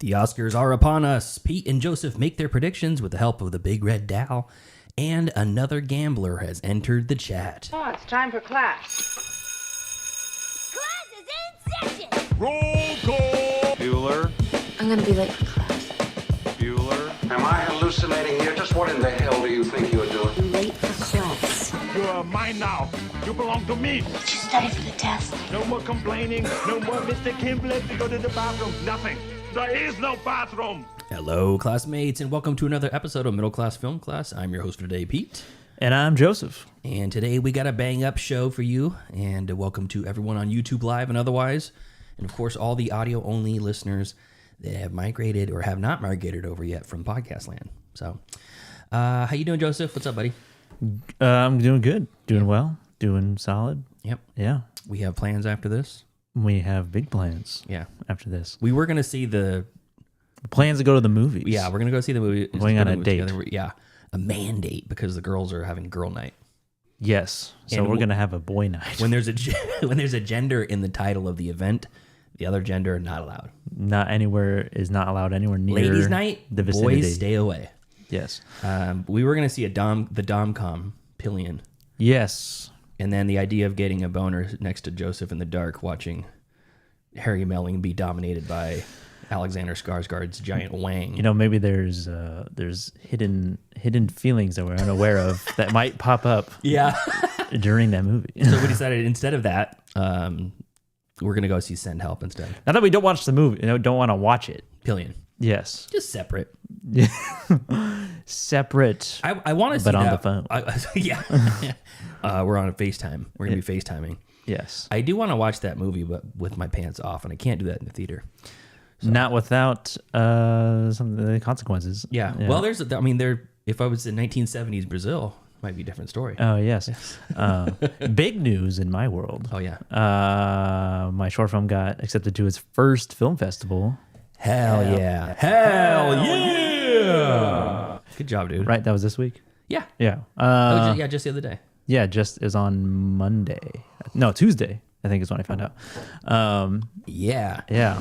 The Oscars are upon us. Pete and Joseph make their predictions with the help of the Big Red Dow, and another gambler has entered the chat. Oh, it's time for class. Class is in session! Roll call! Bueller? I'm gonna be late for class. Bueller? Am I hallucinating here? Just what in the hell do you think you're doing? I'm late for class. You are mine now. You belong to me. Did you study for the test? No more complaining. No more Mr. Kimblett to go to the bathroom. Nothing. There is no bathroom. Hello, classmates, and welcome to another episode of Middle Class Film Class. I'm your host for today, Pete. And I'm Joseph. And today we got a bang-up show for you, and welcome to everyone on YouTube Live and otherwise, and of course all the audio-only listeners that have migrated or have not migrated over yet from podcast land. So, how you doing, Joseph? What's up, buddy? I'm doing good, doing well, doing solid. Yep. Yeah. We have plans after this. We have big plans. Yeah. After this, We were going to see the... plans to go to the movies. Yeah, we're going to go see the movie. Going on a date. Together. Yeah, a mandate because the girls are having girl night. Yes. So And we're gonna have a boy night. When there's a when there's a gender in the title of the event, the other gender are not allowed. Not anywhere is not allowed anywhere near Ladies' night, the vicinity. boys stay away. Yes. We were going to see the Domcom Pillion, Yes. and then the idea of getting a boner next to Joseph in the dark, watching Harry Melling be dominated by Alexander Skarsgård's giant wang. You know, maybe there's hidden feelings that we're unaware of that might pop up Yeah. during that movie. So we decided instead of that, we're going to go see Send Help instead. Not that we don't watch the movie, don't want to watch it. Pillion. Yes. Just separate. Separate. I want to see But on that. the phone. Yeah. We're on a FaceTime. We're going to be FaceTiming. Yes. I do want to watch that movie, but with my pants off, and I can't do that in the theater. Not without some of the consequences. Yeah. Well, if I was in 1970s Brazil, it might be a different story. Oh, yes. Big news in my world. Oh, yeah. My short film got accepted to its first film festival. Hell yeah. Hell yeah. Good job, dude. Right? That was this week? Yeah. Yeah. Just the other day. Yeah, just is on Monday. No, Tuesday, I think is when I found out. Yeah. Yeah.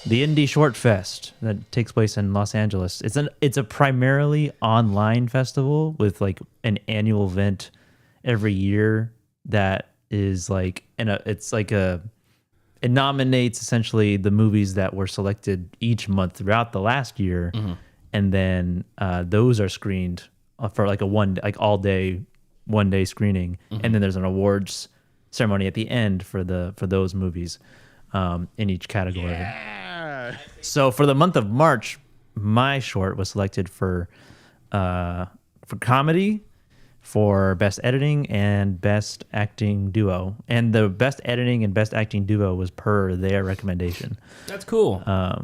The Indie Short Fest that takes place in Los Angeles. It's a primarily online festival with like an annual event every year that is like it nominates essentially the movies that were selected each month throughout the last year, and then those are screened for like all day one day screening, and then there's an awards ceremony at the end for those movies in each category. Yeah. So for the month of March, my short was selected for comedy, for best editing and best acting duo, and the best editing and best acting duo was per their recommendation. That's cool. I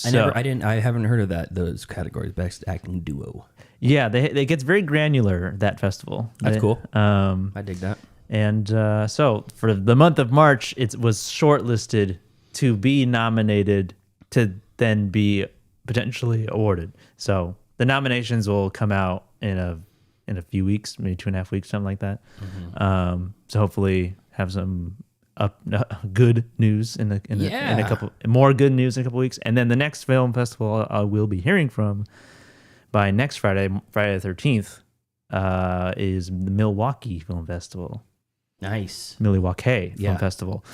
haven't heard of those categories. Best acting duo. Yeah, it gets very granular, that festival. That's cool. I dig that. And so for the month of March, it was shortlisted to be nominated to then be potentially awarded. So the nominations will come out in a few weeks, maybe 2.5 weeks, something like that. So hopefully have some good news in a couple more good news in a couple weeks, and then the next film festival I will be hearing from by next Friday the 13th, is the Milwaukee Film Festival. Nice. Milwaukee Film Festival.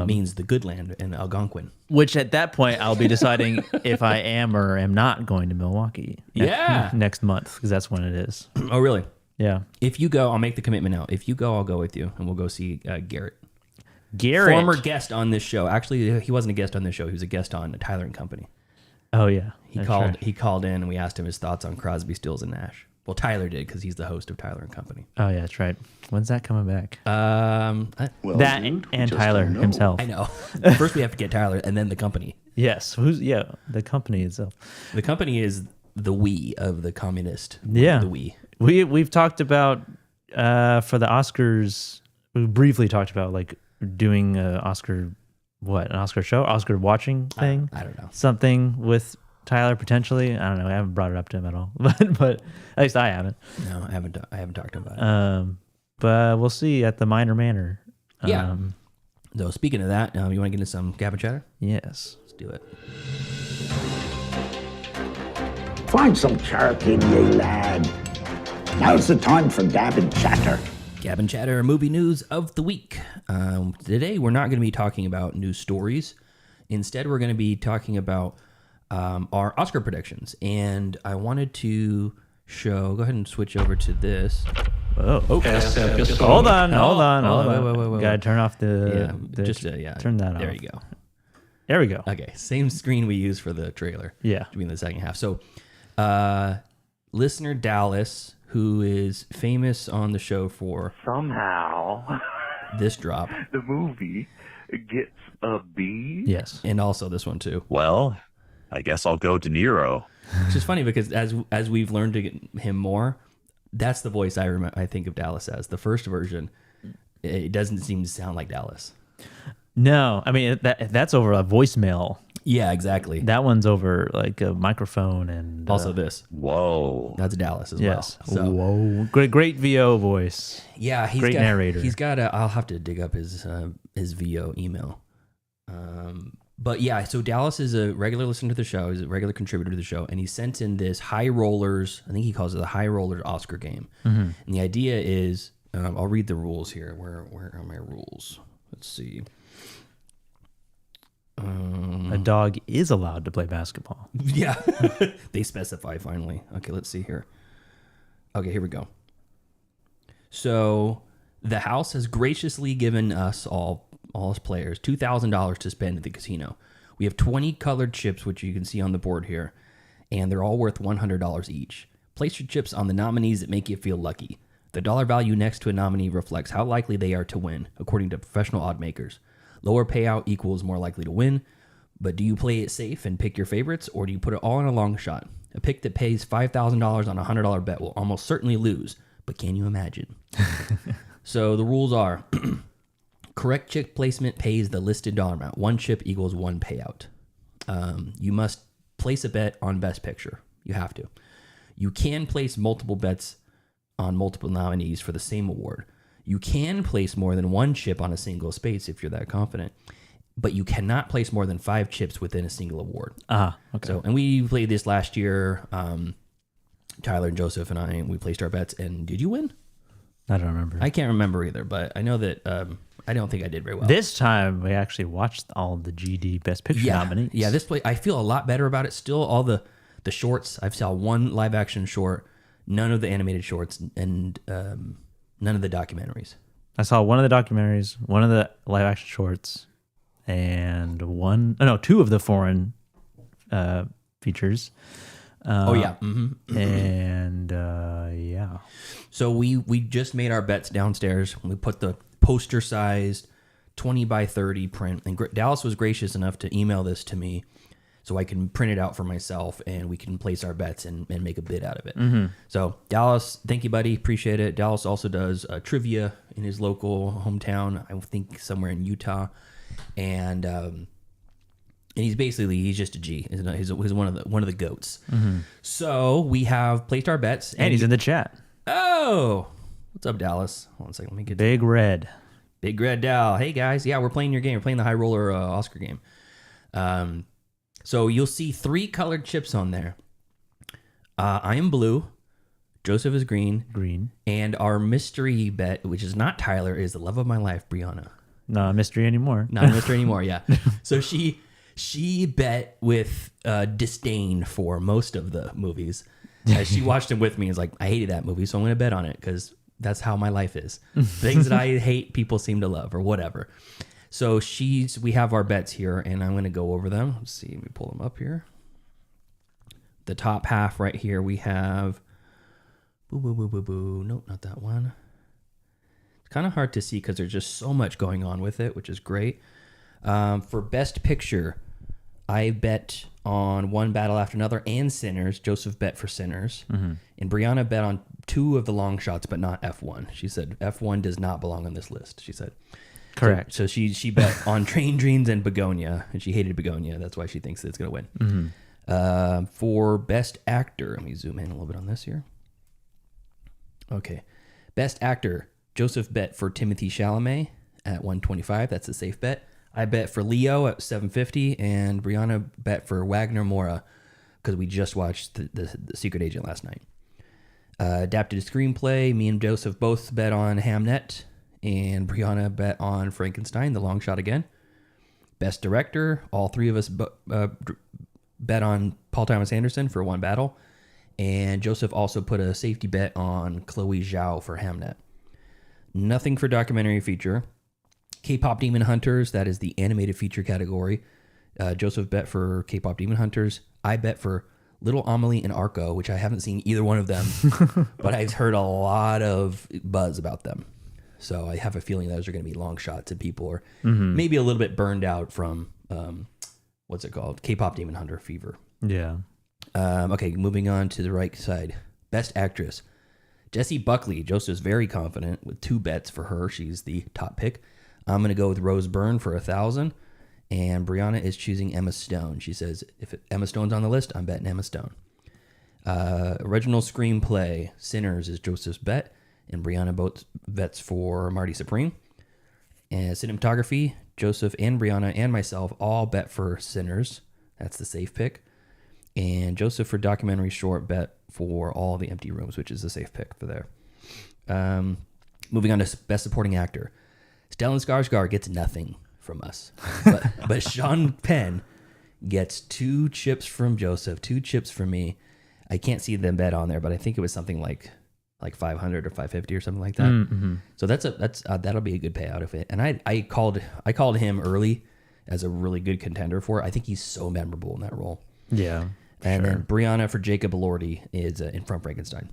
Means the good land in Algonquin. Which at that point I'll be deciding if I am or am not going to Milwaukee. Next month, because that's when it is. Oh, really? Yeah. If you go, I'll make the commitment now. If you go, I'll go with you, and we'll go see Garrett. Garrett, former guest on this show. Actually, he wasn't a guest on this show. He was a guest on Tyler and Company. Oh yeah. He called in, and we asked him his thoughts on Crosby, Stills, and Nash. Well, Tyler did, because he's the host of Tyler and Company. Oh yeah, that's right. When's that coming back? Well, that dude, we and just Tyler don't know. himself. I know. First, we have to get Tyler, and then the company. Yes. The company itself. The company is the we of the communist. Yeah. The we. We've talked about for the Oscars. We briefly talked about like doing an Oscar show, Oscar watching thing. I don't know. Something with Tyler potentially. I don't know. I haven't brought it up to him at all, but at least I haven't. No, I haven't talked to him about it. But we'll see at the Minor Manor. Yeah. So speaking of that, you want to get into some Gab and Chatter? Yes. Let's do it. Find some chirp in ye, lad. Now's the time for gab and chatter. Gab and Chatter movie news of the week. Today, we're not going to be talking about news stories. Instead, we're going to be talking about our Oscar predictions. And I wanted to show, go ahead and switch over to this. Oh, hold on. Wait. Gotta turn off the turn that off. There you go. There we go. Okay, same screen we used for the trailer. Yeah. To be in the second half. So, listener Dallas, who is famous on the show for Somehow, this drop, the movie gets a B. Yes. and also this one too. Well, I guess I'll go De Niro. Which is funny because as we've learned to get him more, that's the voice I think of Dallas as. The first version, it doesn't seem to sound like Dallas. No, I mean that's over a voicemail. Yeah, exactly. That one's over like a microphone and Also this. Whoa. That's Dallas as yes. well. So, Whoa, great VO voice. yeah, Great narrator. He's got I'll have to dig up his VO email. But yeah, so Dallas is a regular listener to the show. He's a regular contributor to the show, and he sent in this High Rollers. I think he calls it the High Rollers Oscar game. And the idea is, I'll read the rules here. Where are my rules? Let's see. A dog is allowed to play basketball. Yeah, they specify finally. Okay, let's see here. Okay, here we go. So the house has graciously given us all as players $2,000 to spend at the casino. We have 20 colored chips, which you can see on the board here, and they're all worth $100 each. Place your chips on the nominees that make you feel lucky. The dollar value next to a nominee reflects how likely they are to win, according to professional odd makers. Lower payout equals more likely to win, but do you play it safe and pick your favorites, or do you put it all in a long shot? A pick that pays $5,000 on a $100 bet will almost certainly lose, but can you imagine? So the rules are, correct chip placement pays the listed dollar amount. One chip equals one payout. You must place a bet on Best Picture. You have to. You can place multiple bets on multiple nominees for the same award. You can place more than one chip on a single space if you're that confident, but you cannot place more than 5 chips within a single award. Ah, okay. So, and we played this last year. Tyler and Joseph and I, we placed our bets. And did you win? I don't remember. I can't remember either, but I know that I don't think I did very well. This time we actually watched all the GD Best Picture nominees. Yeah, this play I feel a lot better about it. Still, all the shorts. I've saw one live action short, none of the animated shorts, and none of the documentaries. I saw one of the documentaries, one of the live action shorts, and two of the foreign features. Mm-hmm. And yeah. So we just made our bets downstairs. We put the poster-sized 20 by 30 print, and Dallas was gracious enough to email this to me so I can print it out for myself, and we can place our bets and make a bid out of it. So Dallas, thank you, buddy. Appreciate it. Dallas also does trivia in his local hometown, I think somewhere in Utah. And he's just a G. He's one of the goats. So we have placed our bets, And he's in the chat. Oh, what's up, Dallas? Hold on a second. Let me get Big Red. Big Red Dal. Hey guys, yeah, we're playing your game. We're playing the High Roller Oscar game. So you'll see 3 colored chips on there. I am blue. Joseph is green. And our mystery bet, which is not Tyler, is the love of my life, Brianna. Not a mystery anymore. Not a mystery anymore. Yeah. So she bet with disdain for most of the movies. She watched them with me and was like, I hated that movie, so I'm going to bet on it because that's how my life is. Things that I hate, people seem to love or whatever. So we have our bets here, and I'm going to go over them. Let's see. Let me pull them up here. The top half right here, we have... Nope, not that one. It's kind of hard to see because there's just so much going on with it, which is great. For Best Picture, I bet on One Battle After Another and Sinners. Joseph bet for Sinners. And Brianna bet on 2 of the long shots, but not F1. She said F1 does not belong on this list, she said. Correct. So she bet on Train Dreams and Begonia, and she hated Begonia. That's why she thinks that it's going to win. For Best Actor, let me zoom in a little bit on this here. Okay. Best Actor, Joseph bet for Timothée Chalamet at 125. That's a safe bet. I bet for Leo at 750, and Brianna bet for Wagner Mora because we just watched the Secret Agent last night. Adapted screenplay, me and Joseph both bet on Hamnet, and Brianna bet on Frankenstein, the long shot again. Best director, all three of us bet on Paul Thomas Anderson for One Battle, and Joseph also put a safety bet on Chloe Zhao for Hamnet. Nothing for documentary feature. K-pop Demon Hunters, that is the animated feature category. Joseph bet for K-pop Demon Hunters. I bet for Little Amelie and Arco, which I haven't seen either one of them, but I've heard a lot of buzz about them. So I have a feeling those are going to be long shots, and people are maybe a little bit burned out from, what's it called? K-pop Demon Hunter fever. Yeah. Okay, moving on to the right side. Best Actress. Jessie Buckley. Joseph's very confident with 2 bets for her. She's the top pick. I'm going to go with Rose Byrne for 1,000. And Brianna is choosing Emma Stone. She says, if Emma Stone's on the list, I'm betting Emma Stone. Original screenplay. Sinners is Joseph's bet. And Brianna both bets for Marty Supreme. And cinematography. Joseph and Brianna and myself all bet for Sinners. That's the safe pick. And Joseph for documentary short bet for All the Empty Rooms, which is a safe pick for there. Moving on to Best Supporting Actor. Stellan Skarsgård gets nothing from us. But Sean Penn gets 2 chips from Joseph, 2 chips from me. I can't see them bet on there, but I think it was something like 500 or 550 or something like that. Mm-hmm. So that'll be a good payout of it. And I called him early as a really good contender for it. I think he's so memorable in that role. Yeah. And then Brianna for Jacob Elordi is in From Frankenstein.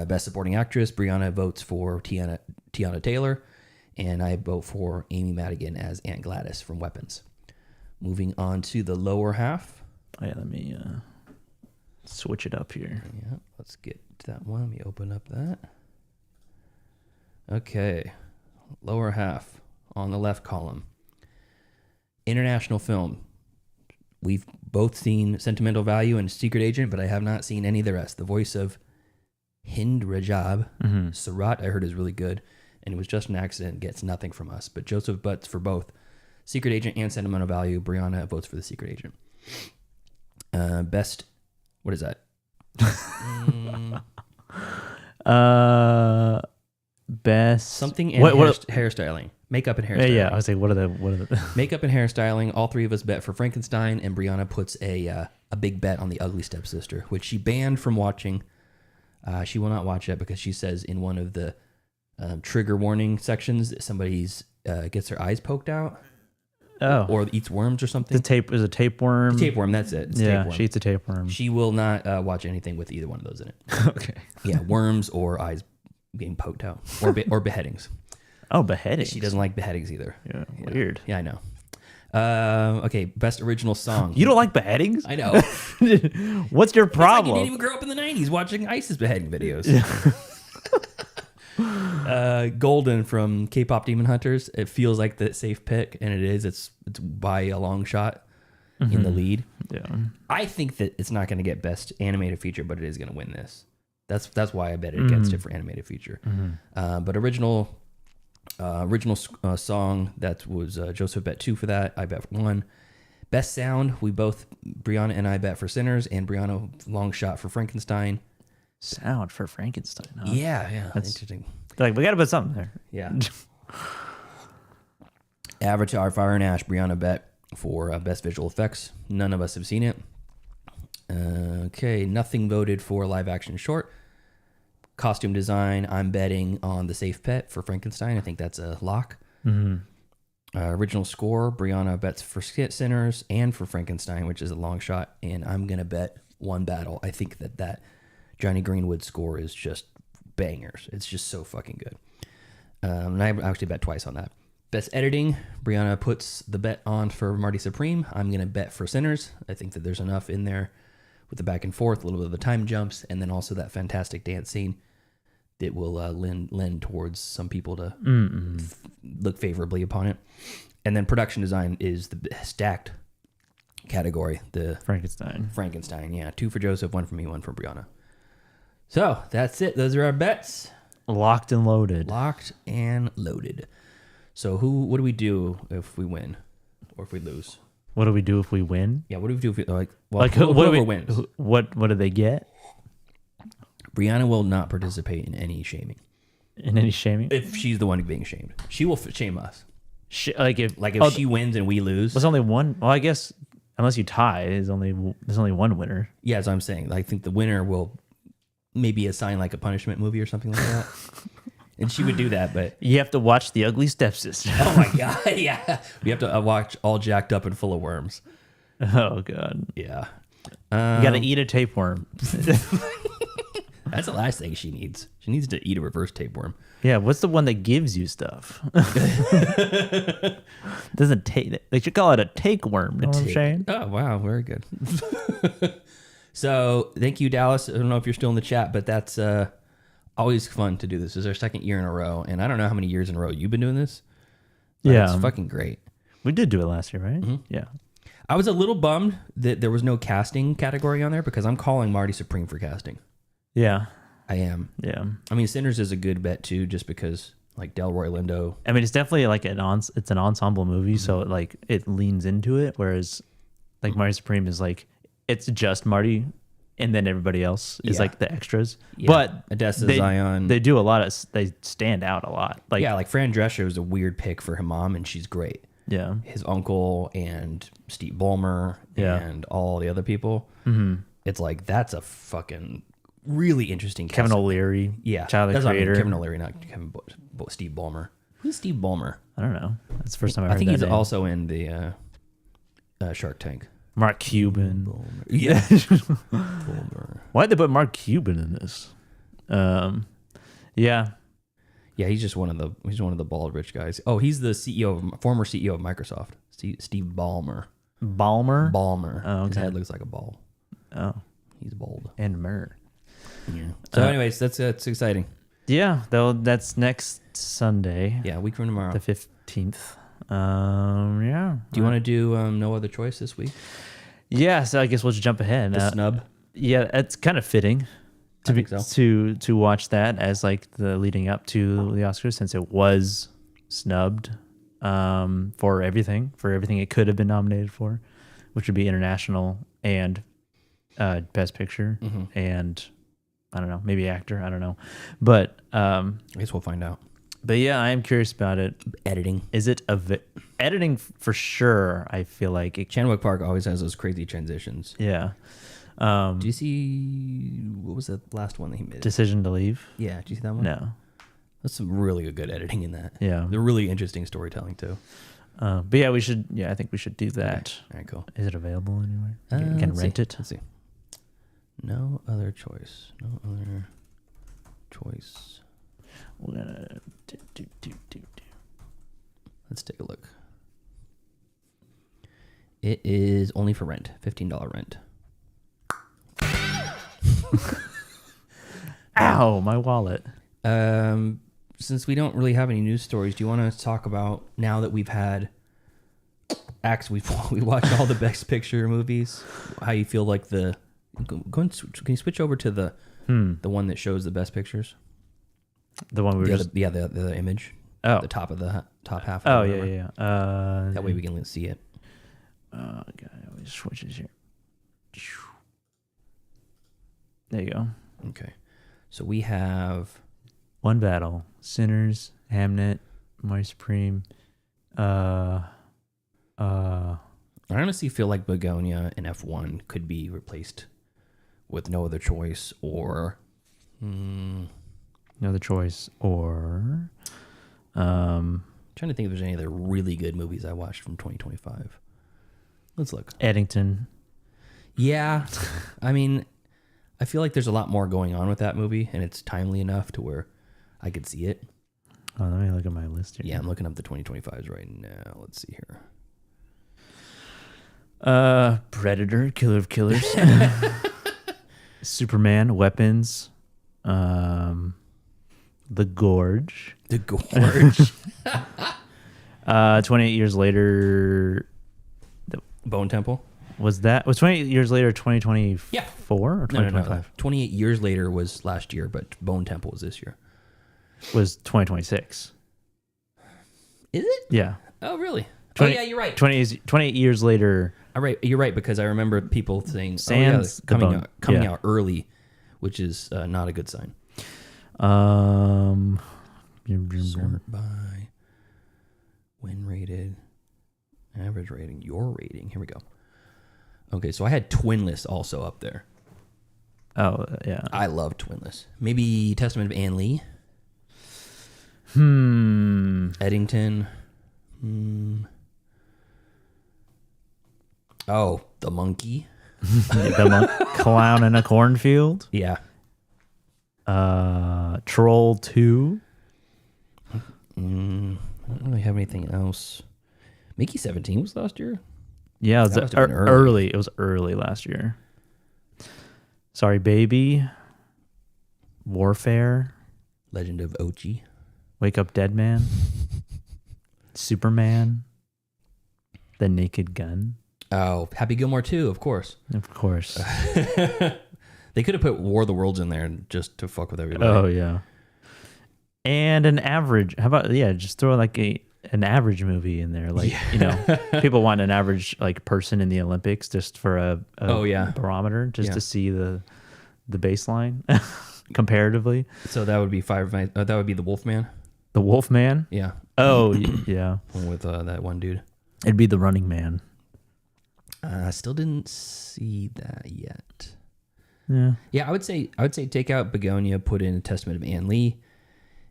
Best Supporting Actress, Brianna votes for Tiana Taylor, and I vote for Amy Madigan as Aunt Gladys from Weapons. Moving on to the lower half. Oh, yeah, let me switch it up here. Yeah, let's get to that one. Let me open up that. Okay, lower half on the left column. International film. We've both seen Sentimental Value and Secret Agent, but I have not seen any of the rest. The voice of Hind Rajab, Sarat, I heard is really good, and It Was Just an Accident gets nothing from us. But Joseph bets for both Secret Agent and Sentimental Value. Brianna votes for the Secret Agent. Best, what is that? Best something in hairstyling. Makeup and hairstyling. Yeah, I was like, what are the Makeup and hairstyling. All three of us bet for Frankenstein, and Brianna puts a big bet on The Ugly Stepsister, which she banned from watching. She will not watch that because she says in one of the trigger warning sections that somebody's gets their eyes poked out. Oh. Or eats worms or something. The tape is a tapeworm. The tapeworm, that's it. It's tapeworm. She eats a tapeworm. She will not watch anything with either one of those in it. Okay. Yeah, worms or eyes getting poked out, or beheadings. Oh, beheadings. She doesn't like beheadings either. Yeah, weird. Yeah, I know. Okay, best original song. You don't like beheadings? I know. What's your problem? It's like you didn't even grow up in the 90s watching ISIS beheading videos. Golden from K-pop Demon Hunters. It feels like the safe pick, and it is. It's by a long shot in the lead. Yeah. I think that it's not going to get best animated feature, but it is going to win this. That's why I bet it against it for animated feature. But original song, that was Joseph bet 2 for that. I bet 1. Best sound, Brianna and I bet for Sinners, and Brianna long shot for Frankenstein. Sound for Frankenstein, huh? Yeah, That's interesting. Like, we got to put something there. Yeah. Avatar, Fire and Ash, Brianna bet for best visual effects. None of us have seen it. Okay, nothing voted for live action short. Costume design, I'm betting on the safe bet for Frankenstein. I think that's a lock. Original score, Brianna bets for Sinners and for Frankenstein, which is a long shot. And I'm going to bet One Battle. I think that Johnny Greenwood score is just bangers. It's just so fucking good. And I actually bet twice on that. Best editing, Brianna puts the bet on for Marty Supreme. I'm going to bet for Sinners. I think that there's enough in there with the back and forth, a little bit of the time jumps, and then also that fantastic dance scene that will lend towards some people to look favorably upon it. And then production design is the stacked category. The Frankenstein, yeah. 2 for Joseph, 1 for me, 1 for Brianna. So that's it. Those are our bets. Locked and loaded. So what do we do if we win or if we lose? What do we do if we win? Yeah, what do we do if we What whoever do we, wins? What do they get? Brianna will not participate in any shaming. In any shaming? If she's the one being shamed, she will shame us. If She wins and we lose. there's only one. Well, I guess unless you tie, there's only one winner. Yeah, as I'm saying, I think the winner will maybe assign like a punishment movie or something like that. And she would do that, but You have to watch The Ugly Stepsister. oh my god, yeah, we have to watch All Jacked Up and Full of Worms. Oh god. Yeah, You gotta eat a tapeworm. that's the last thing she needs. She needs to eat a reverse tapeworm. Yeah, what's the one that gives you stuff? Doesn't take. They should call it a takeworm. Know what I'm saying? Oh wow, very good. So thank you, Dallas. I don't know if you're still in the chat, but that's always fun to do this. This is our second year in a row, and I don't know how many years in a row you've been doing this. But Yeah, it's fucking great. we did do it last year, right? Yeah. I was a little bummed that there was no casting category on there because I'm calling Marty Supreme for casting. Yeah. I am. Yeah. I mean, Sinners is a good bet too, just because like Delroy Lindo. I mean, it's definitely like it's an ensemble movie, so it leans into it. Whereas, like Marty Supreme is like it's just Marty, and then everybody else is Yeah. like the extras. Yeah. But Odessa they, Zion. they do a lot of they stand out a lot. Like Yeah, like Fran Drescher is a weird pick for her mom, and she's great. yeah, His uncle and Steve Ballmer Yeah. and all the other people. Mm-hmm. It's like that's a fucking really interesting. Kevin cast. O'Leary, Yeah, Tyler the that's what I mean, Creator. Kevin O'Leary, not Kevin. Steve Ballmer. Who's Steve Ballmer? I don't know. That's the first time I I heard think that he's name. also in the Shark Tank. Mark Cuban. Yeah, Ballmer. Why'd they put Mark Cuban in this? Yeah. Yeah, he's just one of the bald rich guys. Oh, he's the former CEO of Microsoft. Steve Ballmer. Ballmer. Ballmer. Oh, His okay. head looks like a ball. Oh, He's bald. and Murr. Yeah. So, anyways, that's exciting. Yeah, though that's next Sunday, Yeah, a week from tomorrow. the 15th. Yeah. Do you want to do No Other Choice this week? Yeah, so I guess we'll just jump ahead. The snub. Yeah, it's kind of fitting I think so. to watch that as like the leading up to the Oscars, since it was snubbed for everything it could have been nominated for, which would be international and best picture and I don't know, maybe actor, I don't know, but I guess we'll find out. but yeah, I am curious about it. Editing. Is it editing for sure? I feel like it. Chandwick Park always has those crazy transitions. Yeah. Do you see what was the last one that he made? Decision to Leave. Yeah, do you see that one? No. That's some really good editing in that. Yeah. They're really interesting storytelling too. But yeah, we should. Yeah, I think we should do that. All right, cool. Is it available anywhere? You can Let's rent see. it. Let's see. No Other Choice. No Other Choice. We're gonna do. Let's take a look. It is only for rent. $15 rent. Ow, my wallet. Since we don't really have any news stories, do you want to talk about, now that we've had we watched all the Best Picture movies, how you feel like can you switch over to the one that shows the Best Pictures? The one we were just. The image. Oh. The top of the top half. Oh or yeah, whatever. yeah. That way we can see it. God, it always switches here. There you go. Okay. So we have One Battle, Sinners, Hamnet, Marty Supreme. I honestly feel like Begonia and F1 could be replaced with No Other Choice or No Other Choice, or trying to think if there's any other really good movies I watched from 2025. Let's look. Eddington. Yeah. I mean, I feel like there's a lot more going on with that movie, and it's timely enough to where I could see it. Oh, let me look at my list here. Yeah, I'm looking up the 2025s right now. Let's see here. Predator, Killer of Killers. Superman, Weapons. The Gorge. The Gorge. 28 years later. Bone Temple. Was 28 years later 2024 Yeah. or 2025? No. 28 years later was last year, but Bone Temple was this year. Was 2026. Is it? Yeah. Oh, really? 20 oh, yeah, you're right. 28 years later. You're right, because I remember people saying, Sans the coming bone. out early, which is not a good sign. Sort by when rated, average rating, your rating. Here we go. Okay, so I had Twinless also up there. Oh, yeah. I love Twinless. Maybe Testament of Ann Lee. Eddington. Oh, The Monkey. Clown in a Cornfield. Yeah. Troll 2. I don't really have anything else. Mickey 17 was last year? Yeah, it That was must have been early. early. It was early last year. Sorry, Baby. Warfare. Legend of Ochi. Wake Up Dead Man. Superman. The Naked Gun. Oh, Happy Gilmore 2, of course. Of course. They could have put War of the Worlds in there just to fuck with everybody. Oh, yeah. And an average. How about, just throw like an average movie in there. Like, people want an average like person in the Olympics just for a barometer, just to see the baseline comparatively. So that would be that would be the Wolfman. The Wolfman? Yeah. Oh, yeah. With that one dude. It'd be the Running Man. I still didn't see that yet. Yeah. Yeah, I would say take out Begonia, put in a Testament of Ann Lee,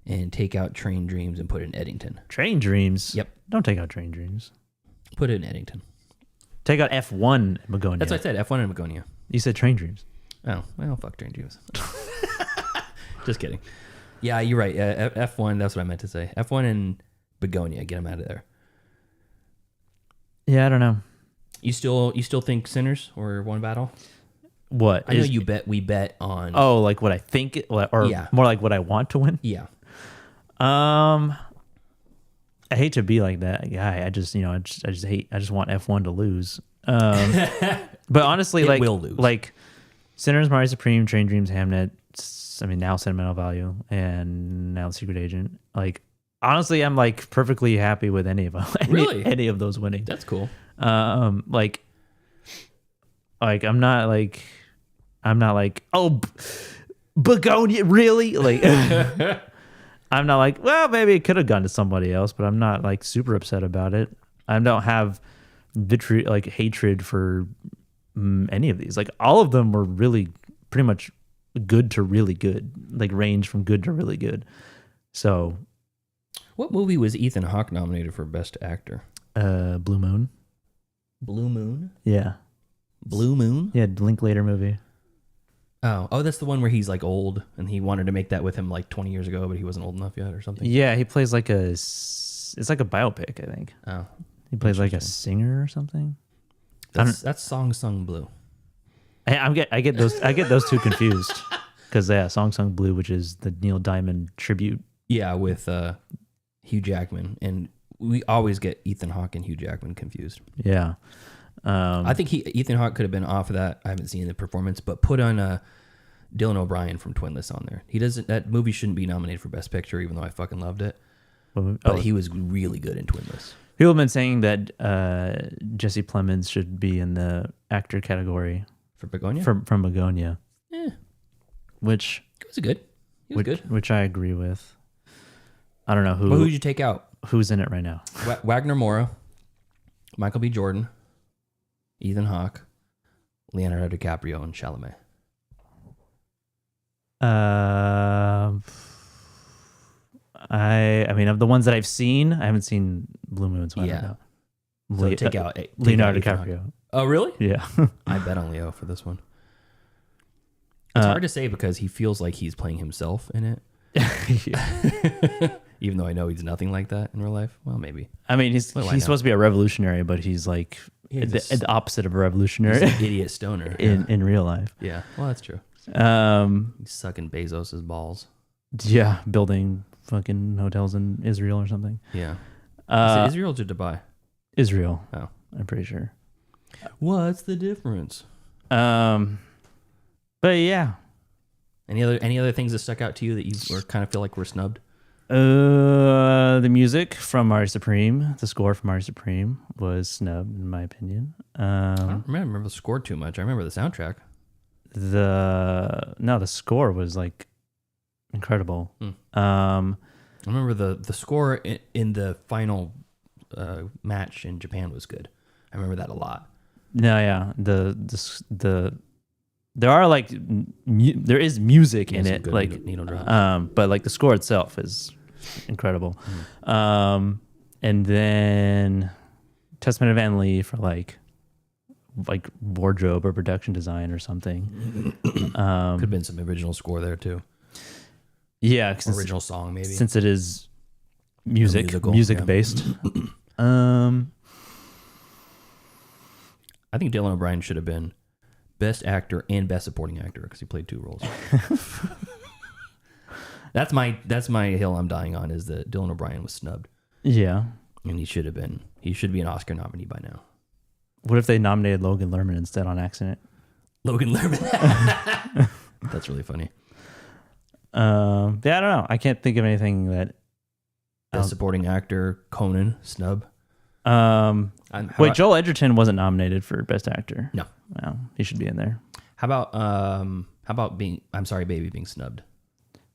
and take out Train Dreams and put in Eddington. Train Dreams? Yep. Don't take out Train Dreams. Put it in Eddington. Take out F1 Begonia. That's what I said, F1 and Begonia. You said Train Dreams. Oh, well, fuck Train Dreams. Just kidding. Yeah, you're right. F1, that's what I meant to say. F1 and Begonia, get them out of there. Yeah, I don't know. You still think Sinners or One Battle? What? I know we bet on. Oh, like what I think, or Yeah. more like what I want to win. Yeah. I hate to be like that guy. I just want F1 to lose. But honestly, It will lose. Like Sinners, Mari Supreme, Train Dreams, Hamnet. Now Sentimental Value, and now Secret Agent. Like honestly, I'm like perfectly happy with any of them. Any of those winning. That's cool. Like I'm not like oh Begonia really like I'm not like, well, maybe it could have gone to somebody else, but I'm not like super upset about it. I don't have hatred for any of these. Like all of them were really pretty much good to really good, like range from good to really good. So What movie was Ethan Hawke nominated for Best Actor? Blue Moon. Blue Moon? Yeah. Blue Moon? Yeah, Linklater movie. Oh, that's the one where he's like old and he wanted to make that with him like 20 years ago, but he wasn't old enough yet or something. Yeah, he plays like it's like a biopic, I think. Oh. He plays like a singer or something. That's Song Sung Blue. I get those two confused because Song Sung Blue, which is the Neil Diamond tribute. Yeah, with Hugh Jackman, and we always get Ethan Hawke and Hugh Jackman confused. Yeah, I think Ethan Hawke could have been off of that. I haven't seen the performance, but put on Dylan O'Brien from Twinless on there. He doesn't. That movie shouldn't be nominated for Best Picture, even though I fucking loved it. But he was really good in Twinless. People have been saying that Jesse Plemons should be in the actor category For Begonia? from Begonia. Yeah. Which He was good. He was good. Which I agree with. I don't know Well, who did you take out? who's in it right now. Wagner Moura, Michael B. Jordan, Ethan Hawke, Leonardo DiCaprio, and Chalamet. I mean, of the ones that I've seen, I haven't seen Blue Moon, so I don't know. So take out Leonardo Ethan Hawke. DiCaprio. Oh, really? Yeah. I bet on Leo for this one. It's hard to say because he feels like he's playing himself in it. Even though I know he's nothing like that in real life. Well, maybe. I mean, he's What do I know? supposed to be a revolutionary, but he's like the opposite of a revolutionary He's an idiot stoner. in real life. Yeah, well, that's true. He's sucking Bezos's balls. Yeah, building fucking hotels in Israel or something. Yeah. Is it Israel or Dubai? Israel. Oh. I'm pretty sure. What's the difference? But yeah. Any other things that stuck out to you that you kind of feel like were snubbed? The music from Mario Supreme, the score from Mario Supreme was snubbed, in my opinion. I don't remember the score too much. I remember the soundtrack. The score was like incredible. I remember the score in the final match in Japan was good. I remember that a lot. No, yeah, there are like there is music in it, like needle drops. but like the score itself is incredible. And then Testament of Van Lee for like wardrobe or production design or something. Could have been some original score there too. Yeah, Original song maybe. since it is music yeah. based. I think Dylan O'Brien should have been Best Actor and Best Supporting Actor because he played 2 roles. That's my hill I'm dying on, is that Dylan O'Brien was snubbed. Yeah. And he should be an Oscar nominee by now. What if they nominated Logan Lerman instead on accident? Logan Lerman. That's really funny. Yeah, I don't know. I can't think of anything that. Best Supporting Actor, Conan, snub. Wait, Joel Edgerton wasn't nominated for Best Actor. No. Well, he should be in there. How about being I'm Sorry Baby being snubbed?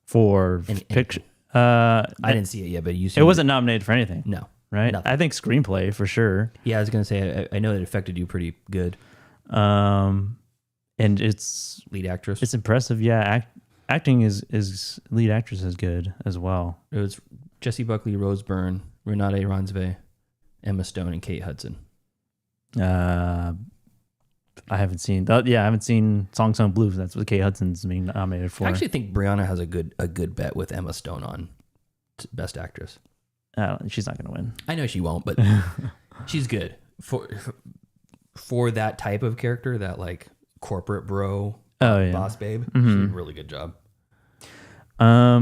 For picture. I didn't see it yet, but It wasn't nominated for anything. No. Right? Nothing. I think screenplay for sure. Yeah, I was gonna say I know it affected you pretty good. And it's Lead actress. It's impressive. Yeah, acting is lead actress is good as well. It was Jessie Buckley, Rose Byrne, Renate Ronsve, Emma Stone, and Kate Hudson. I haven't seen I haven't seen Song Sung Blue. That's what Kate Hudson's being nominated for. I actually think Brianna has a good bet with Emma Stone on Best Actress. She's not going to win. I know she won't, but she's good for that type of character, that like corporate bro, boss babe. She did a really good job. Yeah,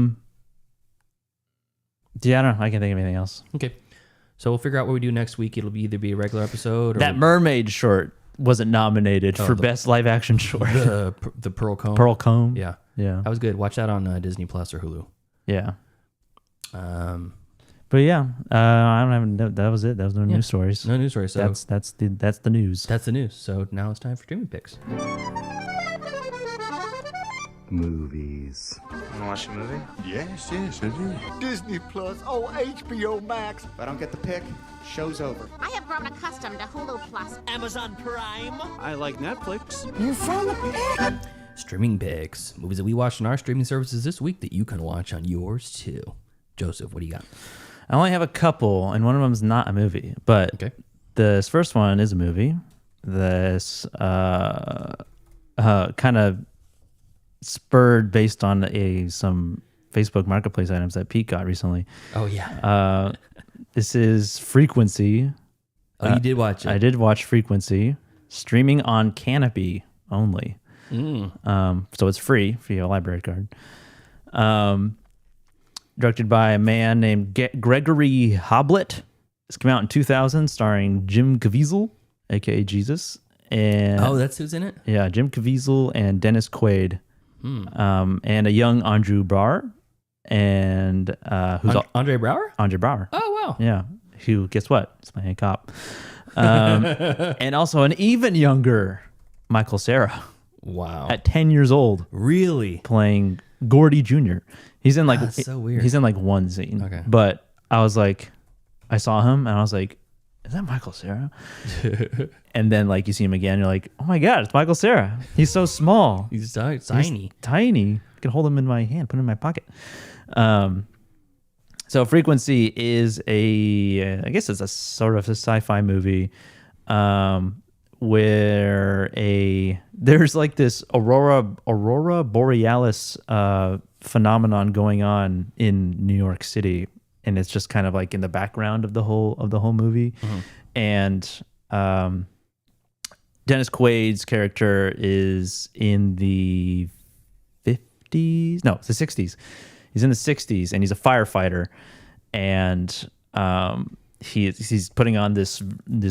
I don't know. I can't think of anything else. Okay, so we'll figure out what we do next week. It'll either be a regular episode or that mermaid short wasn't nominated for best live action short. The Pearl Comb. Pearl Comb. Yeah, that was good. Watch that on Disney Plus or Hulu. Yeah. But yeah, I don't have. That was it. That was no news stories. No news stories. So that's the news. That's the news. So now it's time for streaming picks. Movies. Wanna watch a movie? Yes, I do. Disney Plus, HBO Max. If I don't get the pick, show's over. I have grown accustomed to Hulu Plus. Amazon Prime. I like Netflix. You found the pick. Streaming picks. Movies that we watched on our streaming services this week that you can watch on yours too. Joseph, what do you got? I only have a couple, and one of them is not a movie, but this first one is a movie. This kind of spurred based on some Facebook Marketplace items that Pete got recently. Oh yeah. This is Frequency. Oh, you did watch it. I did watch Frequency, streaming on Canopy only. So it's free if you have a library card. Directed by a man named Gregory Hoblit. This came out in 2000, starring Jim Caviezel, aka Jesus, and that's who's in it. Yeah, Jim Caviezel and Dennis Quaid, and a young Andrew Bauer, and who's Andre Braugher? Andre Bauer. Oh wow. Yeah. Who? Guess what? It's playing a cop. And also an even younger Michael Cera. Wow. At 10 years old. Really? Playing Gordy Jr. He's in like That's so weird. He's in like one scene. Okay. But I was like, I saw him and I was like, is that Michael Cera? And then like you see him again, you're like, oh my God, it's Michael Cera. He's so small. He's tiny. He's tiny. I can hold him in my hand, put him in my pocket. So Frequency is I guess it's a sort of a sci-fi movie, where there's like this aurora borealis phenomenon going on in New York City, and it's just kind of like in the background of the whole movie. And Dennis Quaid's character is in the 50s, no, it's the 60s. He's in the 60s and he's a firefighter, and he's putting on this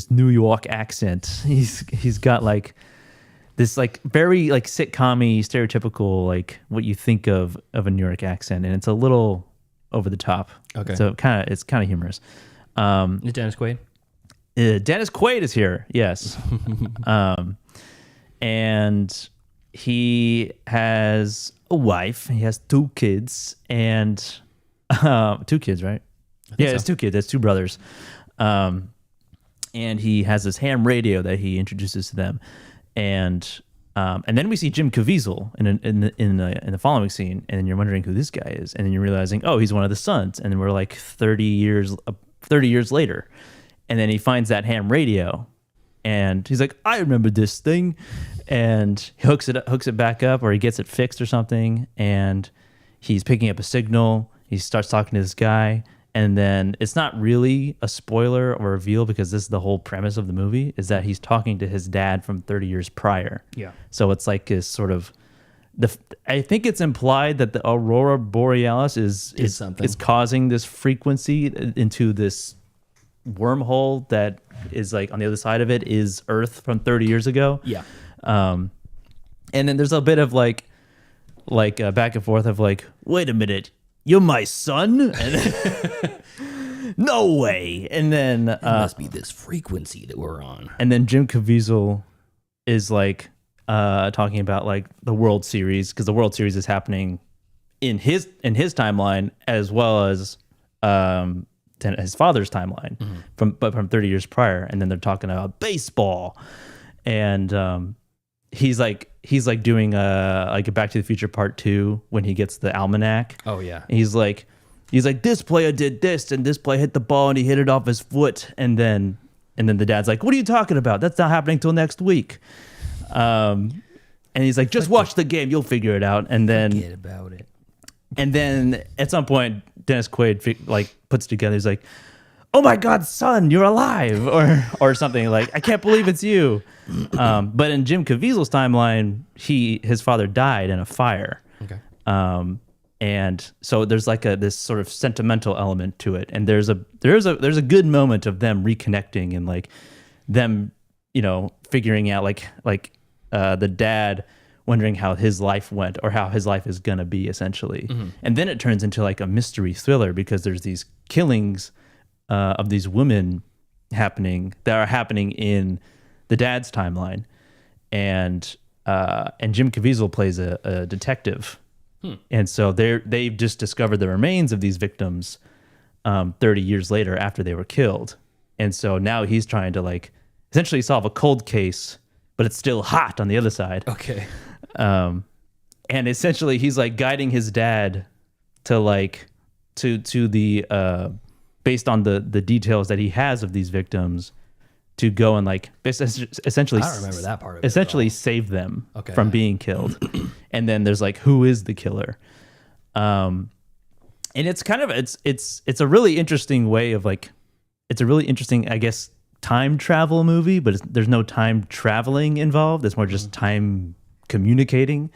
New York accent. He's got like this like very like sitcom-y, stereotypical, like what you think of a New York accent, and it's a little over the top. Okay. So it's kind of humorous. Is Dennis Quaid? Dennis Quaid is here. Yes. And he has a wife. He has 2 kids and 2 kids, right? Yeah, it's 2 kids. That's 2 brothers. And he has this ham radio that he introduces to them, and then we see Jim Caviezel in the following scene, and then you're wondering who this guy is, and then you're realizing, oh, he's one of the sons, and then we're like 30 years later, and then he finds that ham radio, and he's like, I remember this thing, and he hooks it back up, or he gets it fixed or something, and he's picking up a signal. He starts talking to this guy. And then it's not really a spoiler or reveal because this is the whole premise of the movie, is that he's talking to his dad from 30 years prior. Yeah. So it's like his sort of I think it's implied that the Aurora Borealis is causing this frequency into this wormhole that is like on the other side of it is Earth from 30 years ago. Yeah. And then there's a bit of like back and forth of like, wait a minute. You're my son? And no way. And then it must be this frequency that we're on. And then Jim Caviezel is like talking about like the World Series, because the World Series is happening in his timeline as well as his father's timeline from 30 years prior. And then they're talking about baseball. And he's like doing like a Back to the Future Part 2 when he gets the almanac. Oh yeah. And he's like this player did this and this player hit the ball and he hit it off his foot, and then the dad's like, what are you talking about? That's not happening till next week. And he's like, just watch the game, you'll figure it out. And then forget about it. And then at some point Dennis Quaid like puts together, he's like, oh my God, son, you're alive, or something like, I can't believe it's you. But in Jim Caviezel's timeline, his father died in a fire. Okay. And so there's like this sort of sentimental element to it, and there's a good moment of them reconnecting and like them, figuring out like the dad wondering how his life went or how his life is gonna be essentially, and then it turns into like a mystery thriller because there's these killings of these women happening in the dad's timeline, and Jim Caviezel plays a detective, and so they've just discovered the remains of these victims 30 years later after they were killed, and so now he's trying to like essentially solve a cold case, but it's still hot on the other side. Okay. And essentially he's like guiding his dad to like to the based on the details that he has of these victims, to go and like essentially, I don't remember that part of it essentially save them from being killed. And then there's like, who is the killer? And it's kind of it's a really interesting way of like, it's a really interesting, I guess, time travel movie, but there's no time traveling involved. It's more just time communicating.